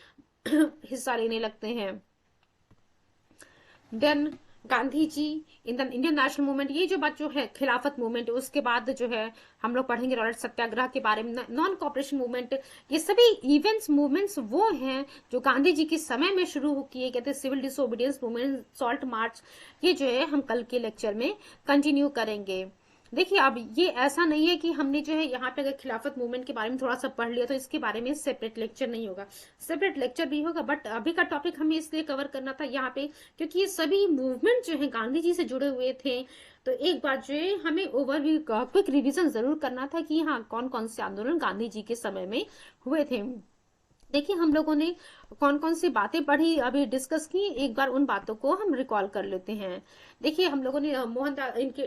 हिस्सा लेने लगते हैं। Then Gandhi ji in the Indian national movement, ये जो बात जो है खिलाफत मूवमेंट, उसके बाद जो है हम लोग पढ़ेंगे रॉलेट सत्याग्रह के बारे में, नॉन कॉपरेशन मूवमेंट, ये सभी इवेंट्स मूवमेंट्स वो हैं जो गांधी जी के समय में शुरू किए गए थे। Civil disobedience movement, salt march, ये जो है हम कल के लेक्चर में कंटिन्यू करेंगे। देखिए अब ये ऐसा नहीं है कि हमने जो है यहाँ पे अगर खिलाफत मूवमेंट के बारे में थोड़ा सा पढ़ लिया तो इसके बारे में सेपरेट लेक्चर नहीं होगा, सेपरेट लेक्चर भी होगा, बट अभी का टॉपिक हमें इसलिए कवर करना था यहाँ पे क्योंकि ये सभी मूवमेंट जो है गांधी जी से जुड़े हुए थे। तो एक बार जो है हमें ओवरव्यू क्विक रिविजन जरूर करना था कि हाँ कौन कौन से आंदोलन गांधी जी के समय में हुए थे। देखिए हम लोगों ने कौन कौन सी बातें पढ़ी, अभी डिस्कस की, एक बार उन बातों को हम रिकॉल कर लेते हैं। देखिए हम लोगों ने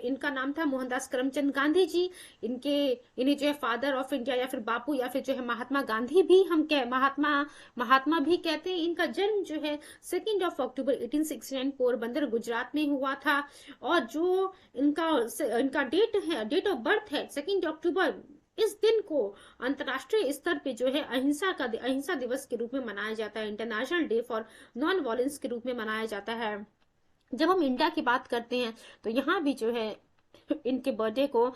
इनका नाम था मोहनदास करमचंद गांधी जी। इन्हें जो है फादर ऑफ इंडिया या फिर बापू या फिर जो है महात्मा गांधी भी हम महात्मा भी कहते हैं। इनका जन्म जो है 2 अक्टूबर 1869 पोरबंदर गुजरात में हुआ था, और जो इनका डेट ऑफ बर्थ है 2 अक्टूबर, इस दिन को अंतरराष्ट्रीय स्तर पे जो है अहिंसा दिवस के रूप में मनाया जाता है, international day for non violence के रूप में मनाया जाता है। जब हम इंडिया की बात करते हैं तो यहाँ भी जो है इनके बर्थडे को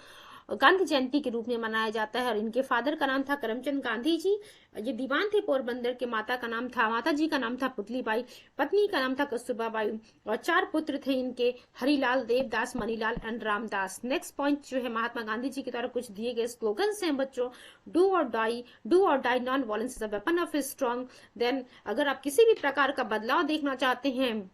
गांधी जयंती के रूप में मनाया जाता है, और इनके फादर का नाम था करमचंद गांधी जी, ये दीवान थे पोरबंदर के। माता जी का नाम था पुतलीबाई, पत्नी का नाम था कस्तूरबा बाई, और 4 पुत्र थे इनके, Harilal, Devdas, Manilal and Ramdas. Next point जो है महात्मा गांधी जी की द्वारा कुछ दिए गए स्लोगन्स हैं बच्चों, do or die, non violence is a weapon of strong. Then अगर आप किसी भी प्रकार का बदलाव देखना चाहते हैं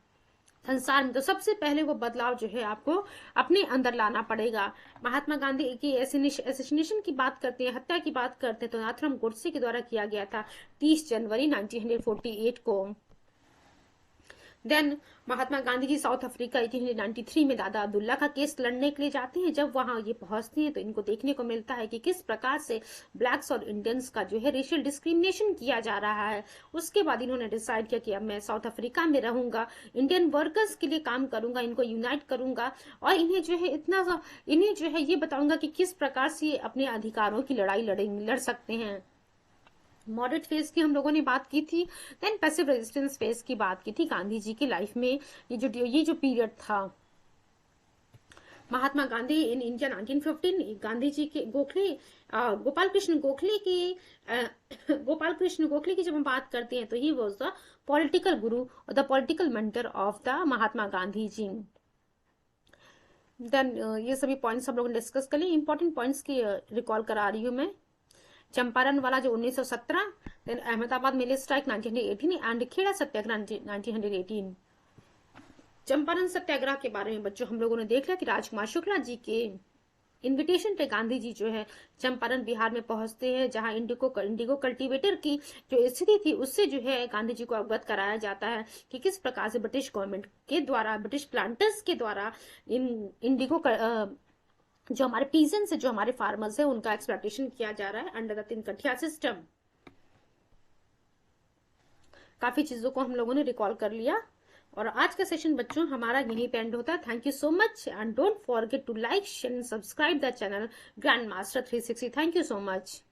संसार में, तो सबसे पहले वो बदलाव जो है आपको अपने अंदर लाना पड़ेगा। महात्मा गांधी की एसेसिनेशन की बात करते हैं, हत्या की बात करते हैं, तो नाथुराम गोडसे के द्वारा किया गया था 30 जनवरी 1948 को। देन महात्मा गांधी जी साउथ अफ्रीका 1893 में दादा अब्दुल्ला का केस लड़ने के लिए जाते हैं। जब वहां ये पहुंचते हैं तो इनको देखने को मिलता है कि किस प्रकार से ब्लैक्स और इंडियंस का जो है रेशियल डिस्क्रिमिनेशन किया जा रहा है। उसके बाद इन्होंने डिसाइड किया कि अब मैं साउथ अफ्रीका में रहूंगा, इंडियन वर्कर्स के लिए काम करूंगा, इनको यूनाइट करूंगा और इन्हें जो है ये बताऊंगा कि किस प्रकार से ये अपने अधिकारों की लड़ाई लड़ सकते हैं। मॉडरेट फेज की हम लोगों ने बात की थी। देन पैसिव रेजिस्टेंस फेज की बात की थी गांधी जी की लाइफ में। ये जो पीरियड था, महात्मा गांधी इन इंडिया 1915, गांधी जी के गोपाल कृष्ण गोखले की जब हम बात करते हैं तो he was the political guru और the political mentor of the Mahatma Gandhi ji. Then ये सभी पॉइंट्स हम लोग ने डिस्कस कर लिए। इंपॉर्टेंट पॉइंट्स की रिकॉल करा रही हूँ मैं। चंपारण वाला जो 1917, then Ahmedabad mill strike 1918 and Kheda Satyagraha 1918। Champaran Satyagraha के बारे में बच्चों हम लोगों ने देख लिया कि राजकुमार शुक्ला जी के इनविटेशन पे गांधी जी जो है चंपारण बिहार में पहुंचते हैं, जहां इंडिगो कल्टीवेटर की जो स्थिति थी उससे जो है गांधी जी को अवगत कराया जाता है कि किस प्रकार से ब्रिटिश गवर्नमेंट के द्वारा, ब्रिटिश प्लांटर्स के द्वारा इन इंडिगो जो हमारे पीजेंट्स है, जो हमारे फार्मर्स है, उनका एक्सप्लॉयटेशन किया जा रहा है अंडर द तिनकठिया सिस्टम। काफी चीजों को हम लोगों ने रिकॉल कर लिया और आज का सेशन बच्चों हमारा यहीं पे एंड होता है। Thank you so much and don't forget to like, share and subscribe the channel grand master 360। Thank you so much.